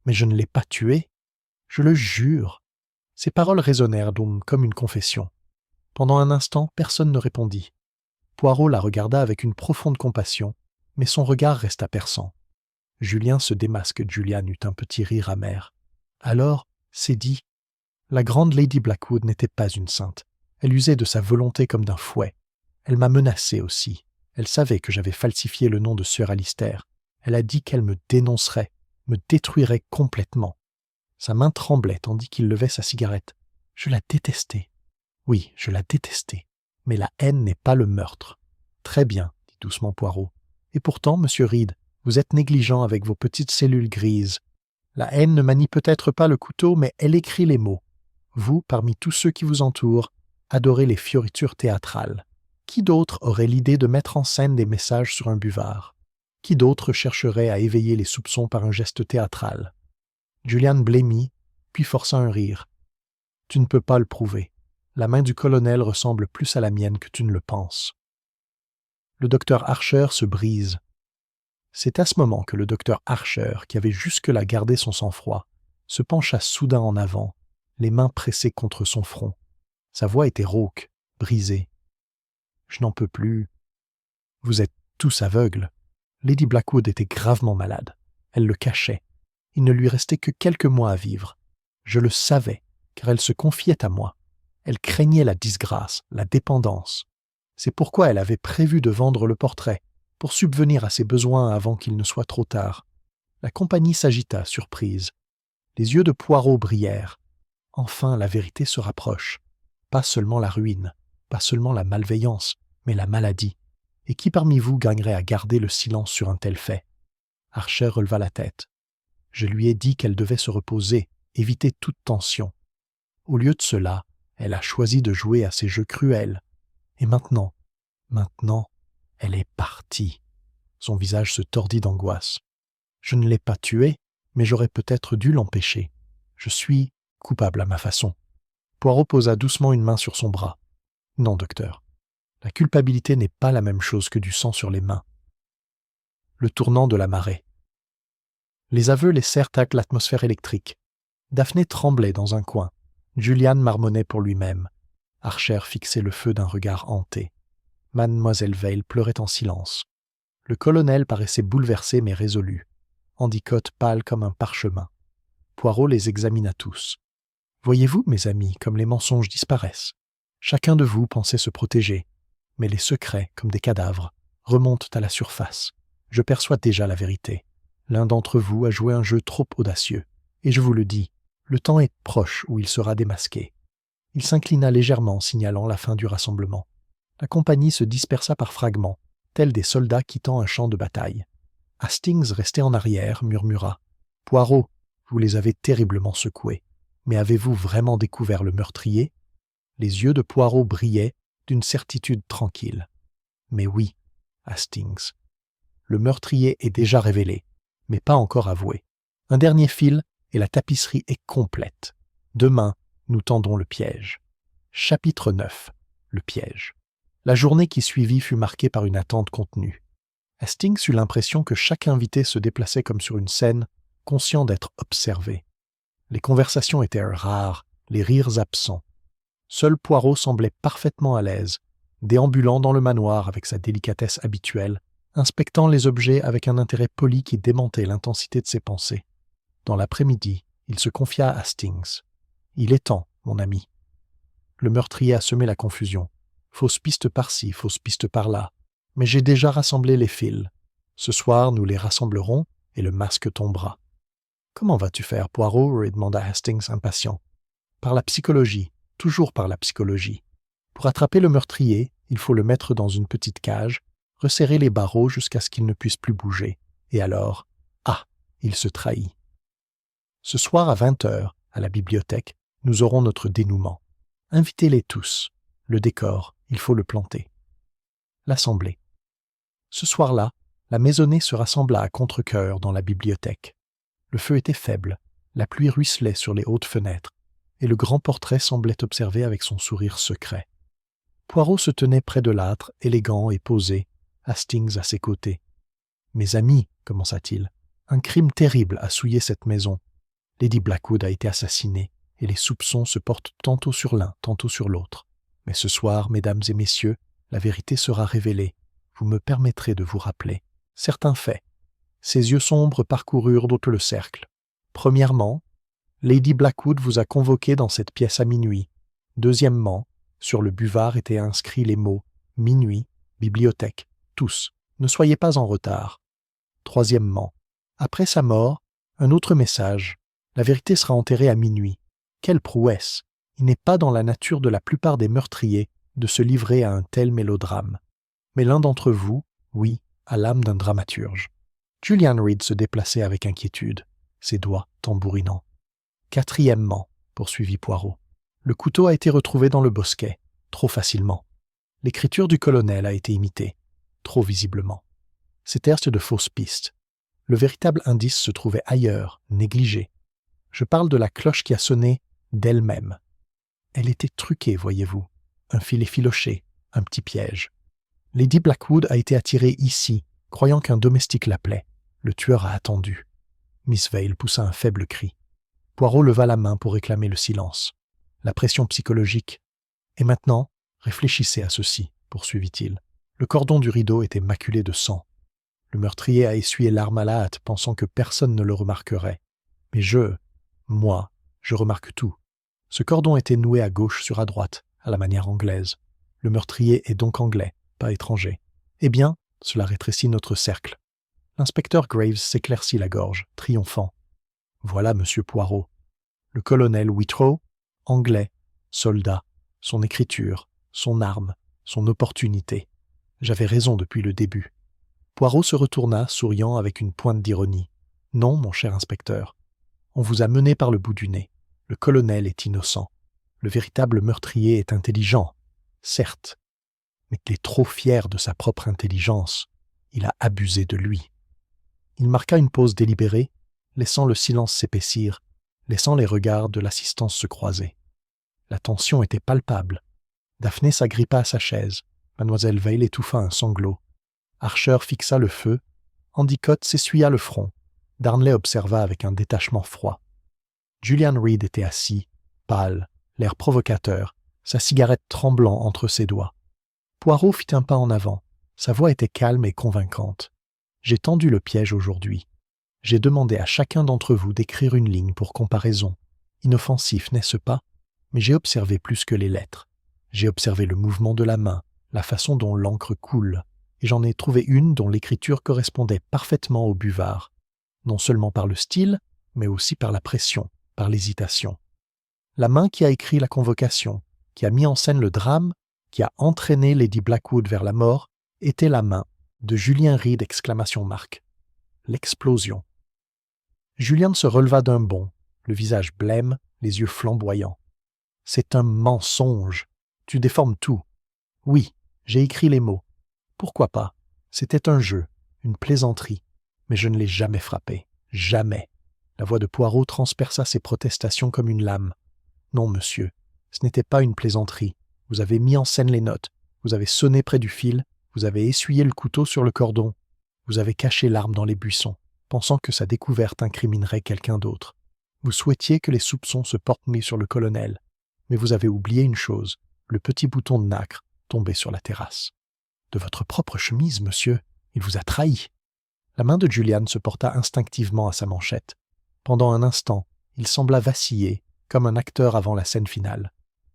Mais je ne l'ai pas tuée. Je le jure. » Ces paroles résonnèrent donc comme une confession. Pendant un instant, personne ne répondit. Poirot la regarda avec une profonde compassion, mais son regard resta perçant. Julien se démasque, Julian eut un petit rire amer. Alors, c'est dit. La grande Lady Blackwood n'était pas une sainte. Elle usait de sa volonté comme d'un fouet. Elle m'a menacé aussi. Elle savait que j'avais falsifié le nom de Sir Alistair. Elle a dit qu'elle me dénoncerait, me détruirait complètement. Sa main tremblait tandis qu'il levait sa cigarette. Je la détestais. Oui, je la détestais. Mais la haine n'est pas le meurtre. Très bien, dit doucement Poirot. Et pourtant, monsieur Reed, vous êtes négligent avec vos petites cellules grises. La haine ne manie peut-être pas le couteau, mais elle écrit les mots. Vous, parmi tous ceux qui vous entourent, adorez les fioritures théâtrales. Qui d'autre aurait l'idée de mettre en scène des messages sur un buvard? Qui d'autre chercherait à éveiller les soupçons par un geste théâtral? Julian blêmit, puis força un rire. Tu ne peux pas le prouver. La main du colonel ressemble plus à la mienne que tu ne le penses. Le docteur Archer se brise. C'est à ce moment que le docteur Archer, qui avait jusque-là gardé son sang-froid, se pencha soudain en avant, les mains pressées contre son front. Sa voix était rauque, brisée. « Je n'en peux plus. Vous êtes tous aveugles. » Lady Blackwood était gravement malade. Elle le cachait. Il ne lui restait que quelques mois à vivre. Je le savais, car elle se confiait à moi. Elle craignait la disgrâce, la dépendance. C'est pourquoi elle avait prévu de vendre le portrait, pour subvenir à ses besoins avant qu'il ne soit trop tard. La compagnie s'agita, surprise. Les yeux de Poirot brillèrent. Enfin, la vérité se rapproche. Pas seulement la ruine, pas seulement la malveillance, mais la maladie. Et qui parmi vous gagnerait à garder le silence sur un tel fait? Archer releva la tête. Je lui ai dit qu'elle devait se reposer, éviter toute tension. Au lieu de cela, elle a choisi de jouer à ces jeux cruels. Et maintenant, elle est partie. Son visage se tordit d'angoisse. Je ne l'ai pas tuée, mais j'aurais peut-être dû l'empêcher. Je suis coupable à ma façon. Poirot posa doucement une main sur son bras. Non, docteur. La culpabilité n'est pas la même chose que du sang sur les mains. Le tournant de la marée. Les aveux laissèrent taire l'atmosphère électrique. Daphné tremblait dans un coin. Julian marmonnait pour lui-même. Archer fixait le feu d'un regard hanté. Mademoiselle Vale pleurait en silence. Le colonel paraissait bouleversé mais résolu. Endicott pâle comme un parchemin. Poirot les examina tous. « Voyez-vous, mes amis, comme les mensonges disparaissent. Chacun de vous pensait se protéger. Mais les secrets, comme des cadavres, remontent à la surface. Je perçois déjà la vérité. L'un d'entre vous a joué un jeu trop audacieux. Et je vous le dis, le temps est proche où il sera démasqué. » Il s'inclina légèrement, signalant la fin du rassemblement. La compagnie se dispersa par fragments, tels des soldats quittant un champ de bataille. Hastings, resté en arrière, murmura « Poirot, vous les avez terriblement secoués. Mais avez-vous vraiment découvert le meurtrier ?» Les yeux de Poirot brillaient d'une certitude tranquille. « Mais oui, Hastings. Le meurtrier est déjà révélé, mais pas encore avoué. Un dernier fil et la tapisserie est complète. Demain, nous tendons le piège. » Chapitre 9. Le piège. La journée qui suivit fut marquée par une attente contenue. Hastings eut l'impression que chaque invité se déplaçait comme sur une scène, conscient d'être observé. Les conversations étaient rares, les rires absents. Seul Poirot semblait parfaitement à l'aise, déambulant dans le manoir avec sa délicatesse habituelle, inspectant les objets avec un intérêt poli qui démentait l'intensité de ses pensées. Dans l'après-midi, il se confia à Hastings. « Il est temps, mon ami. » Le meurtrier a semé la confusion. Fausse piste par-ci, fausse piste par-là. Mais j'ai déjà rassemblé les fils. Ce soir, nous les rassemblerons et le masque tombera. « Comment vas-tu faire, Poirot ?» demanda Hastings impatient. « Par la psychologie, toujours par la psychologie. Pour attraper le meurtrier, il faut le mettre dans une petite cage, resserrer les barreaux jusqu'à ce qu'il ne puisse plus bouger. Et alors, il se trahit. Ce soir à 20h, à la bibliothèque, nous aurons notre dénouement. Invitez-les tous. Le décor, il faut le planter. » L'assemblée. Ce soir-là, la maisonnée se rassembla à contre-cœur dans la bibliothèque. Le feu était faible, la pluie ruisselait sur les hautes fenêtres, et le grand portrait semblait observer avec son sourire secret. Poirot se tenait près de l'âtre, élégant et posé, Hastings à ses côtés. « Mes amis, commença-t-il, un crime terrible a souillé cette maison. Lady Blackwood a été assassinée, et les soupçons se portent tantôt sur l'un, tantôt sur l'autre. Mais ce soir, mesdames et messieurs, la vérité sera révélée. Vous me permettrez de vous rappeler certains faits. » Ses yeux sombres parcoururent tout le cercle. « Premièrement, Lady Blackwood vous a convoqué dans cette pièce à minuit. Deuxièmement, sur le buvard étaient inscrits les mots « minuit, bibliothèque, tous. Ne soyez pas en retard. » Troisièmement, après sa mort, un autre message. La vérité sera enterrée à minuit. Quelle prouesse! Il n'est pas dans la nature de la plupart des meurtriers de se livrer à un tel mélodrame. Mais l'un d'entre vous, oui, a l'âme d'un dramaturge. Julian Reed se déplaçait avec inquiétude, ses doigts tambourinant. Quatrièmement, poursuivit Poirot, le couteau a été retrouvé dans le bosquet, trop facilement. L'écriture du colonel a été imitée, trop visiblement. C'étaient de fausses pistes. Le véritable indice se trouvait ailleurs, négligé. Je parle de la cloche qui a sonné d'elle-même. Elle était truquée, voyez-vous. Un fil effiloché, un petit piège. Lady Blackwood a été attirée ici, croyant qu'un domestique l'appelait. Le tueur a attendu. Miss Vale poussa un faible cri. Poirot leva la main pour réclamer le silence. La pression psychologique. « Et maintenant, réfléchissez à ceci, poursuivit-il. Le cordon du rideau était maculé de sang. Le meurtrier a essuyé l'arme à la hâte, pensant que personne ne le remarquerait. Mais moi, je remarque tout. Ce cordon était noué à gauche sur à droite, à la manière anglaise. Le meurtrier est donc anglais, pas étranger. Eh bien, cela rétrécit notre cercle. » L'inspecteur Graves s'éclaircit la gorge, triomphant. « Voilà monsieur Poirot. Le colonel Whitrow, anglais, soldat, son écriture, son arme, son opportunité. J'avais raison depuis le début. » Poirot se retourna, souriant avec une pointe d'ironie. « Non, mon cher inspecteur. On vous a mené par le bout du nez. Le colonel est innocent. Le véritable meurtrier est intelligent, certes, mais qu'il est trop fier de sa propre intelligence. Il a abusé de lui. Il marqua une pause délibérée, laissant le silence s'épaissir, laissant les regards de l'assistance se croiser. La tension était palpable. Daphné s'agrippa à sa chaise. Mademoiselle Vale étouffa un sanglot. Archer fixa le feu. Endicott s'essuya le front. Darnley observa avec un détachement froid. Julian Reed était assis, pâle, l'air provocateur, sa cigarette tremblant entre ses doigts. Poirot fit un pas en avant. Sa voix était calme et convaincante. « J'ai tendu le piège aujourd'hui. J'ai demandé à chacun d'entre vous d'écrire une ligne pour comparaison. Inoffensif, n'est-ce pas? Mais j'ai observé plus que les lettres. J'ai observé le mouvement de la main, la façon dont l'encre coule, et j'en ai trouvé une dont l'écriture correspondait parfaitement au buvard, non seulement par le style, mais aussi par la pression, par l'hésitation. La main qui a écrit la convocation, qui a mis en scène le drame, qui a entraîné Lady Blackwood vers la mort, était la main de Julian Reed ! L'explosion. Julian se releva d'un bond, le visage blême, les yeux flamboyants. « C'est un mensonge. Tu déformes tout. Oui, j'ai écrit les mots. Pourquoi pas? C'était un jeu, une plaisanterie. Mais je ne l'ai jamais frappé. Jamais. » La voix de Poirot transperça ses protestations comme une lame. « Non, monsieur, ce n'était pas une plaisanterie. Vous avez mis en scène les notes. Vous avez sonné près du fil. Vous avez essuyé le couteau sur le cordon. Vous avez caché l'arme dans les buissons, pensant que sa découverte incriminerait quelqu'un d'autre. Vous souhaitiez que les soupçons se portent sur le colonel. Mais vous avez oublié une chose, le petit bouton de nacre tombé sur la terrasse. De votre propre chemise, monsieur, il vous a trahi. » La main de Julian se porta instinctivement à sa manchette. Pendant un instant, il sembla vaciller, comme un acteur avant la scène finale.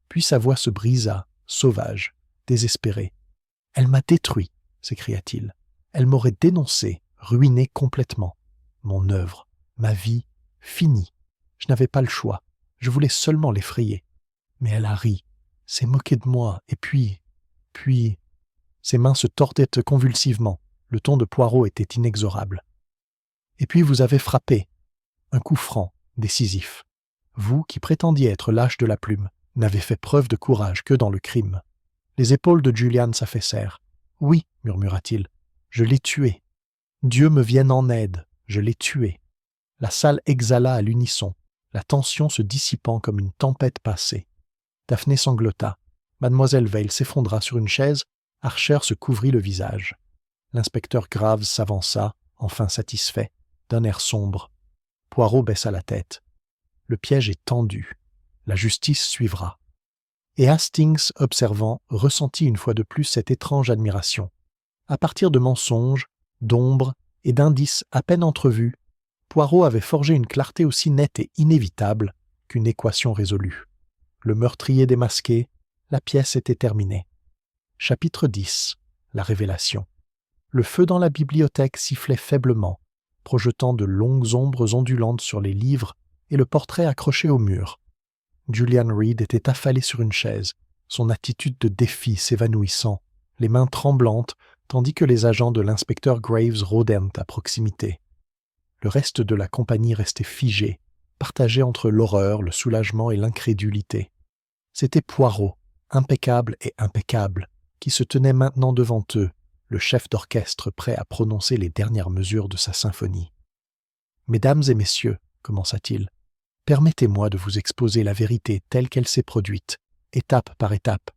Puis sa voix se brisa, sauvage, désespérée. « Elle m'a détruit, » s'écria-t-il. « Elle m'aurait dénoncé, ruiné complètement. Mon œuvre, ma vie, finie. Je n'avais pas le choix. Je voulais seulement l'effrayer. Mais elle a ri, s'est moquée de moi, et puis... Ses mains se tordaient convulsivement. Le ton de Poirot était inexorable. « Et puis vous avez frappé. Un coup franc, décisif. Vous, qui prétendiez être lâche de la plume, n'avez fait preuve de courage que dans le crime. » Les épaules de Julian s'affaissèrent. « Oui, murmura-t-il, je l'ai tué. Dieu me vienne en aide, je l'ai tué. » La salle exhala à l'unisson, la tension se dissipant comme une tempête passée. Daphné sanglota. Mademoiselle Vale s'effondra sur une chaise. Archer se couvrit le visage. L'inspecteur Graves s'avança, enfin satisfait, d'un air sombre. Poirot baissa la tête. Le piège est tendu. La justice suivra. Et Hastings, observant, ressentit une fois de plus cette étrange admiration. À partir de mensonges, d'ombres et d'indices à peine entrevus, Poirot avait forgé une clarté aussi nette et inévitable qu'une équation résolue. Le meurtrier démasqué, la pièce était terminée. Chapitre 10. La révélation. Le feu dans la bibliothèque sifflait faiblement, projetant de longues ombres ondulantes sur les livres et le portrait accroché au mur. Julian Reed était affalé sur une chaise, son attitude de défi s'évanouissant, les mains tremblantes, tandis que les agents de l'inspecteur Graves rôdaient à proximité. Le reste de la compagnie restait figé, partagé entre l'horreur, le soulagement et l'incrédulité. C'était Poirot, impeccable et impeccable, qui se tenait maintenant devant eux, le chef d'orchestre prêt à prononcer les dernières mesures de sa symphonie. « Mesdames et messieurs, » commença-t-il, « permettez-moi de vous exposer la vérité telle qu'elle s'est produite, étape par étape,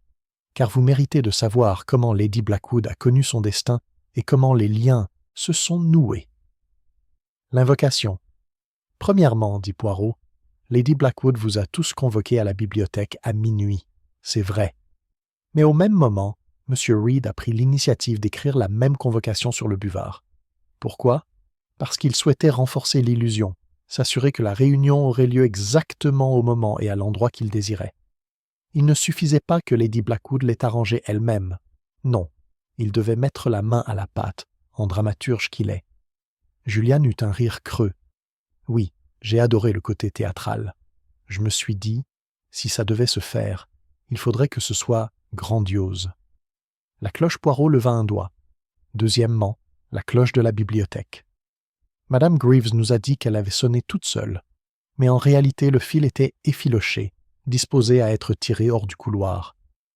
car vous méritez de savoir comment Lady Blackwood a connu son destin et comment les liens se sont noués. » L'invocation. « Premièrement, dit Poirot, Lady Blackwood vous a tous convoqués à la bibliothèque à minuit. C'est vrai. Mais au même moment, M. Reed a pris l'initiative d'écrire la même convocation sur le buvard. Pourquoi? Parce qu'il souhaitait renforcer l'illusion, s'assurer que la réunion aurait lieu exactement au moment et à l'endroit qu'il désirait. Il ne suffisait pas que Lady Blackwood l'ait arrangé elle-même. Non, il devait mettre la main à la pâte, en dramaturge qu'il est. Julian eut un rire creux. Oui, j'ai adoré le côté théâtral. Je me suis dit, si ça devait se faire, il faudrait que ce soit grandiose. La cloche Poirot leva un doigt. Deuxièmement, la cloche de la bibliothèque. Madame Greaves nous a dit qu'elle avait sonné toute seule. mais en réalité le fil était effiloché, disposé à être tiré hors du couloir.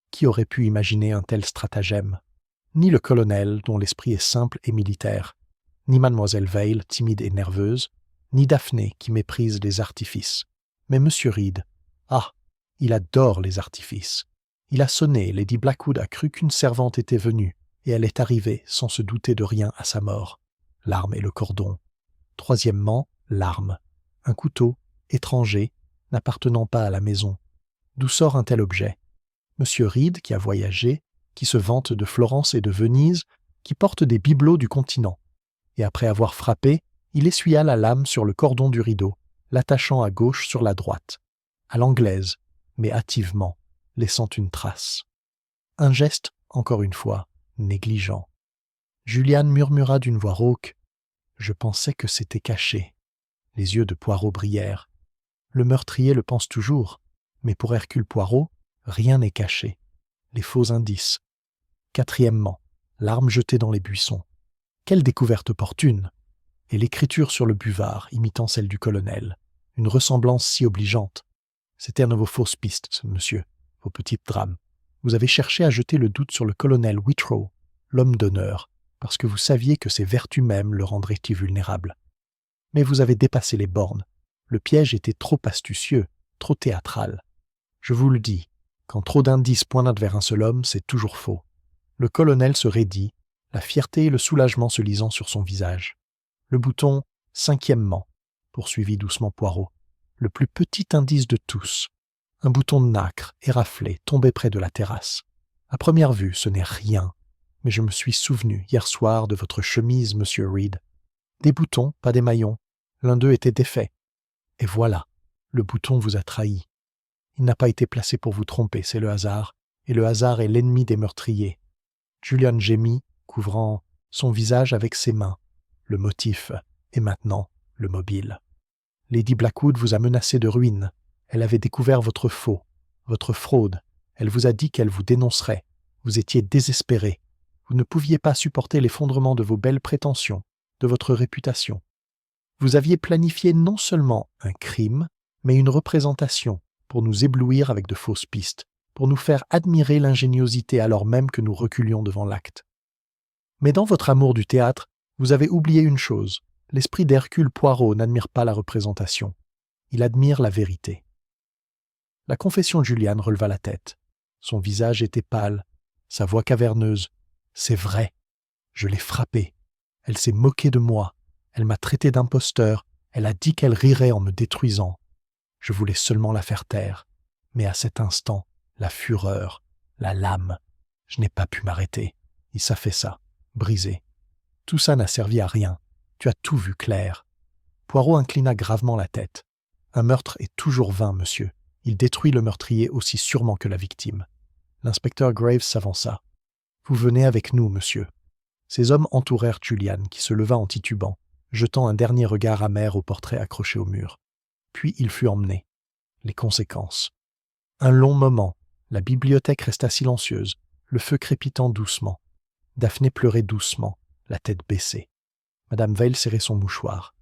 Qui aurait pu imaginer un tel stratagème? Ni le colonel, dont l'esprit est simple et militaire, ni mademoiselle Vail, timide et nerveuse, ni Daphné, qui méprise les artifices. Mais Monsieur Reed, ah, il adore les artifices. Il a sonné, Lady Blackwood a cru qu'une servante était venue, et elle est arrivée sans se douter de rien à sa mort. L'arme et le cordon. Troisièmement, l'arme. Un couteau, étranger, n'appartenant pas à la maison. D'où sort un tel objet? Monsieur Reed, qui a voyagé, qui se vante de Florence et de Venise, qui porte des bibelots du continent. Et après avoir frappé, il essuya la lame sur le cordon du rideau, l'attachant à gauche sur la droite, à l'anglaise, mais hâtivement, laissant une trace. Un geste, encore une fois, négligent. Juliane murmura d'une voix rauque. « Je pensais que c'était caché. » Les yeux de Poirot brillèrent. Le meurtrier le pense toujours, mais pour Hercule Poirot, rien n'est caché. Les faux indices. Quatrièmement, l'arme jetée dans les buissons. Quelle découverte opportune! Et l'écriture sur le buvard, imitant celle du colonel. Une ressemblance si obligeante. C'était un de vos fausses pistes, monsieur, vos petits drames. Vous avez cherché à jeter le doute sur le colonel Whitrow, l'homme d'honneur, parce que vous saviez que ses vertus mêmes le rendraient invulnérable. Mais vous avez dépassé les bornes. Le piège était trop astucieux, trop théâtral. Je vous le dis, quand trop d'indices pointent vers un seul homme, c'est toujours faux. Le colonel se raidit, la fierté et le soulagement se lisant sur son visage. Le bouton « cinquièmement », poursuivit doucement Poirot, le plus petit indice de tous. Un bouton de nacre, éraflé, tombé près de la terrasse. À première vue, ce n'est rien, mais je me suis souvenu hier soir de votre chemise, monsieur Reed. Des boutons, pas des maillons. L'un d'eux était défait. Et voilà, le bouton vous a trahi. Il n'a pas été placé pour vous tromper, c'est le hasard, et le hasard est l'ennemi des meurtriers. Julian gémit, couvrant son visage avec ses mains. Le motif, et maintenant, le mobile. Lady Blackwood vous a menacé de ruine. Elle avait découvert votre faux, votre fraude. Elle vous a dit qu'elle vous dénoncerait. Vous étiez désespéré. Vous ne pouviez pas supporter l'effondrement de vos belles prétentions, de votre réputation. Vous aviez planifié non seulement un crime, mais une représentation pour nous éblouir avec de fausses pistes, pour nous faire admirer l'ingéniosité alors même que nous reculions devant l'acte. Mais dans votre amour du théâtre, vous avez oublié une chose. L'esprit d'Hercule Poirot n'admire pas la représentation. Il admire la vérité. La confession de Juliane releva la tête. Son visage était pâle, sa voix caverneuse. « C'est vrai, je l'ai frappée. Elle s'est moquée de moi. Elle m'a traité d'imposteur. Elle a dit qu'elle rirait en me détruisant. Je voulais seulement la faire taire. Mais à cet instant, la fureur, la lame. Je n'ai pas pu m'arrêter. Il s'affaissa, brisé. Tout ça n'a servi à rien. Tu as tout vu clair. » Poirot inclina gravement la tête. « Un meurtre est toujours vain, monsieur. Il détruit le meurtrier aussi sûrement que la victime. » L'inspecteur Graves s'avança. « Vous venez avec nous, monsieur. » Ces hommes entourèrent Julian, qui se leva en titubant, jetant un dernier regard amer au portrait accroché au mur. Puis il fut emmené. Les conséquences. Un long moment, la bibliothèque resta silencieuse, le feu crépitant doucement. Daphné pleurait doucement, la tête baissée. Madame Vail serrait son mouchoir.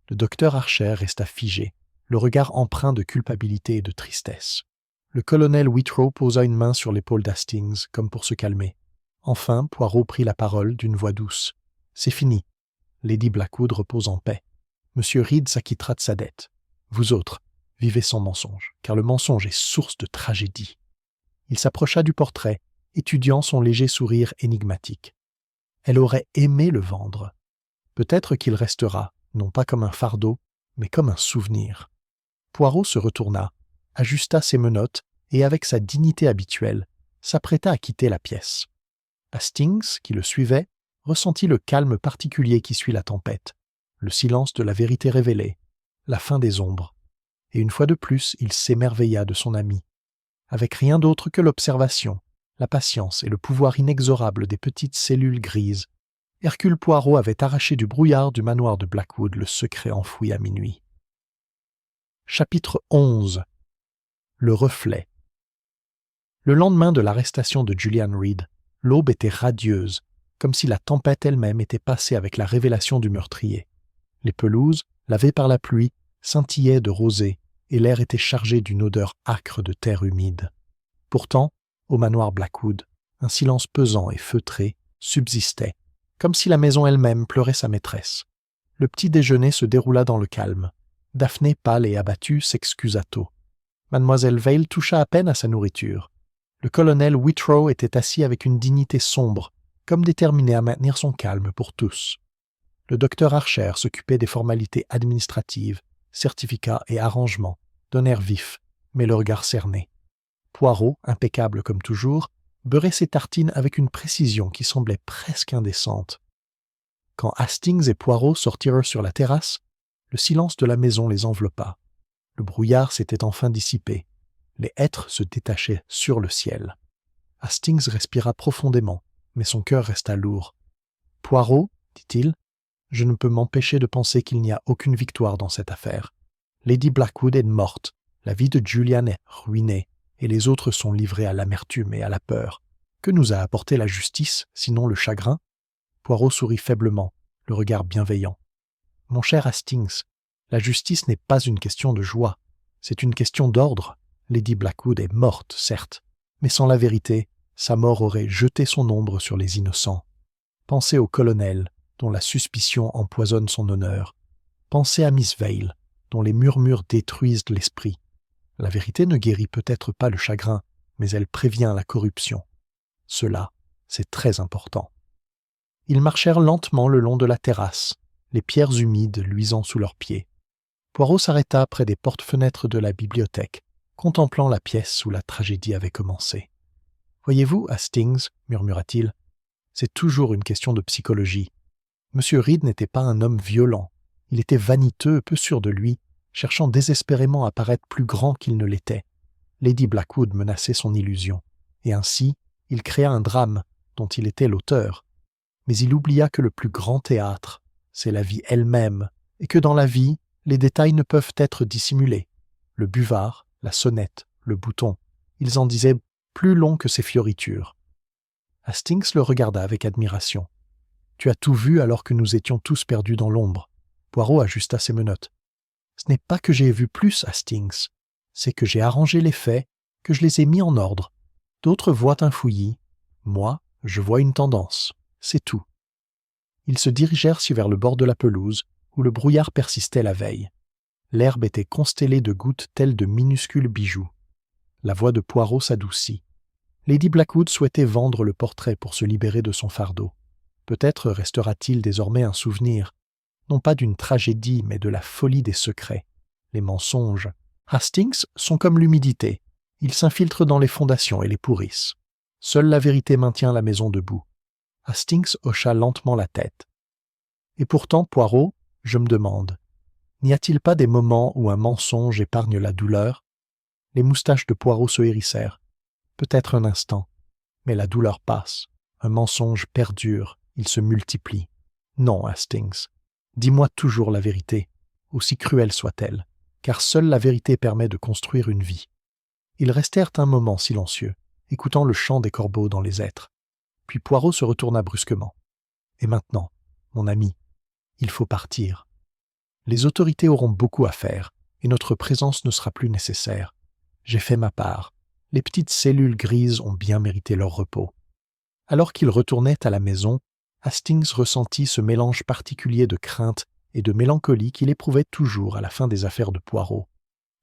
Le docteur Archer resta figé, le regard empreint de culpabilité et de tristesse. Le colonel Whitrow posa une main sur l'épaule d'Hastings, comme pour se calmer. Enfin, Poirot prit la parole d'une voix douce. « C'est fini. Lady Blackwood repose en paix. Monsieur Reed s'acquittera de sa dette. Vous autres, vivez sans mensonge, car le mensonge est source de tragédie. » Il s'approcha du portrait, étudiant son léger sourire énigmatique. Elle aurait aimé le vendre. Peut-être qu'il restera, non pas comme un fardeau, mais comme un souvenir. Poirot se retourna, ajusta ses menottes et, avec sa dignité habituelle, s'apprêta à quitter la pièce. Hastings, qui le suivait, ressentit le calme particulier qui suit la tempête, le silence de la vérité révélée, la fin des ombres. Et une fois de plus, il s'émerveilla de son ami. Avec rien d'autre que l'observation, la patience et le pouvoir inexorable des petites cellules grises, Hercule Poirot avait arraché du brouillard du manoir de Blackwood le secret enfoui à minuit. Chapitre 11. Le reflet. Le lendemain de l'arrestation de Julian Reed, l'aube était radieuse, comme si la tempête elle-même était passée avec la révélation du meurtrier. Les pelouses, lavées par la pluie, scintillaient de rosée et l'air était chargé d'une odeur âcre de terre humide. Pourtant, au manoir Blackwood, un silence pesant et feutré subsistait, comme si la maison elle-même pleurait sa maîtresse. Le petit déjeuner se déroula dans le calme. Daphné, pâle et abattue, s'excusa tôt. Mademoiselle Vale toucha à peine à sa nourriture. Le colonel Whitrow était assis avec une dignité sombre, comme déterminé à maintenir son calme pour tous. Le docteur Archer s'occupait des formalités administratives, certificats et arrangements, d'un air vif, mais le regard cerné. Poirot, impeccable comme toujours, beurrait ses tartines avec une précision qui semblait presque indécente. Quand Hastings et Poirot sortirent sur la terrasse, le silence de la maison les enveloppa. Le brouillard s'était enfin dissipé. Les hêtres se détachaient sur le ciel. Hastings respira profondément, mais son cœur resta lourd. « Poirot, dit-il, je ne peux m'empêcher de penser qu'il n'y a aucune victoire dans cette affaire. Lady Blackwood est morte, la vie de Julian est ruinée, et les autres sont livrés à l'amertume et à la peur. Que nous a apporté la justice, sinon le chagrin ?» Poirot sourit faiblement, le regard bienveillant. « Mon cher Hastings, la justice n'est pas une question de joie, c'est une question d'ordre. Lady Blackwood est morte, certes, mais sans la vérité, sa mort aurait jeté son ombre sur les innocents. Pensez au colonel, dont la suspicion empoisonne son honneur. Pensez à Miss Vale, dont les murmures détruisent l'esprit. La vérité ne guérit peut-être pas le chagrin, mais elle prévient la corruption. Cela, c'est très important. » Ils marchèrent lentement le long de la terrasse, les pierres humides luisant sous leurs pieds. Poirot s'arrêta près des portes-fenêtres de la bibliothèque, contemplant la pièce où la tragédie avait commencé. « Voyez-vous, Hastings, murmura-t-il, c'est toujours une question de psychologie. Monsieur Reed n'était pas un homme violent. Il était vaniteux, peu sûr de lui, cherchant désespérément à paraître plus grand qu'il ne l'était. Lady Blackwood menaçait son illusion, et ainsi, il créa un drame dont il était l'auteur. Mais il oublia que le plus grand théâtre, c'est la vie elle-même, et que dans la vie, les détails ne peuvent être dissimulés. Le buvard, la sonnette, le bouton, ils en disaient plus long que ses fioritures. Hastings le regarda avec admiration. « Tu as tout vu alors que nous étions tous perdus dans l'ombre. » Poirot ajusta ses menottes. « Ce n'est pas que j'ai vu plus, Hastings. C'est que j'ai arrangé les faits, que je les ai mis en ordre. D'autres voient un fouillis. Moi, je vois une tendance. C'est tout. » Ils se dirigèrent vers le bord de la pelouse, où le brouillard persistait la veille. L'herbe était constellée de gouttes telles de minuscules bijoux. La voix de Poirot s'adoucit. Lady Blackwood souhaitait vendre le portrait pour se libérer de son fardeau. Peut-être restera-t-il désormais un souvenir, non pas d'une tragédie, mais de la folie des secrets. Les mensonges. Hastings sont comme l'humidité. Ils s'infiltrent dans les fondations et les pourrissent. Seule la vérité maintient la maison debout. Hastings hocha lentement la tête. Et pourtant, Poirot, je me demande, n'y a-t-il pas des moments où un mensonge épargne la douleur? Les moustaches de Poirot se hérissèrent. Peut-être un instant, mais la douleur passe. Un mensonge perdure, il se multiplie. Non, Hastings, dis-moi toujours la vérité, aussi cruelle soit-elle, car seule la vérité permet de construire une vie. Ils restèrent un moment silencieux, écoutant le chant des corbeaux dans les hêtres. Puis Poirot se retourna brusquement. « Et maintenant, mon ami, il faut partir. Les autorités auront beaucoup à faire, et notre présence ne sera plus nécessaire. J'ai fait ma part. Les petites cellules grises ont bien mérité leur repos. » Alors qu'il retournait à la maison, Hastings ressentit ce mélange particulier de crainte et de mélancolie qu'il éprouvait toujours à la fin des affaires de Poirot.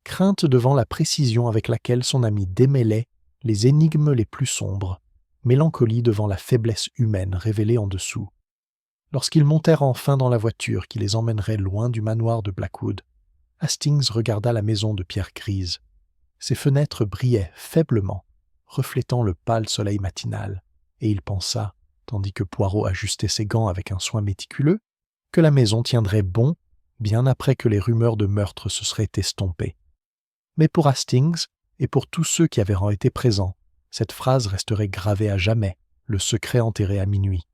Crainte devant la précision avec laquelle son ami démêlait les énigmes les plus sombres, mélancolie devant la faiblesse humaine révélée en dessous. Lorsqu'ils montèrent enfin dans la voiture qui les emmènerait loin du manoir de Blackwood, Hastings regarda la maison de pierre grise. Ses fenêtres brillaient faiblement, reflétant le pâle soleil matinal, et il pensa, tandis que Poirot ajustait ses gants avec un soin méticuleux, que la maison tiendrait bon bien après que les rumeurs de meurtre se seraient estompées. Mais pour Hastings, et pour tous ceux qui avaient été présents, cette phrase resterait gravée à jamais, le secret enterré à minuit.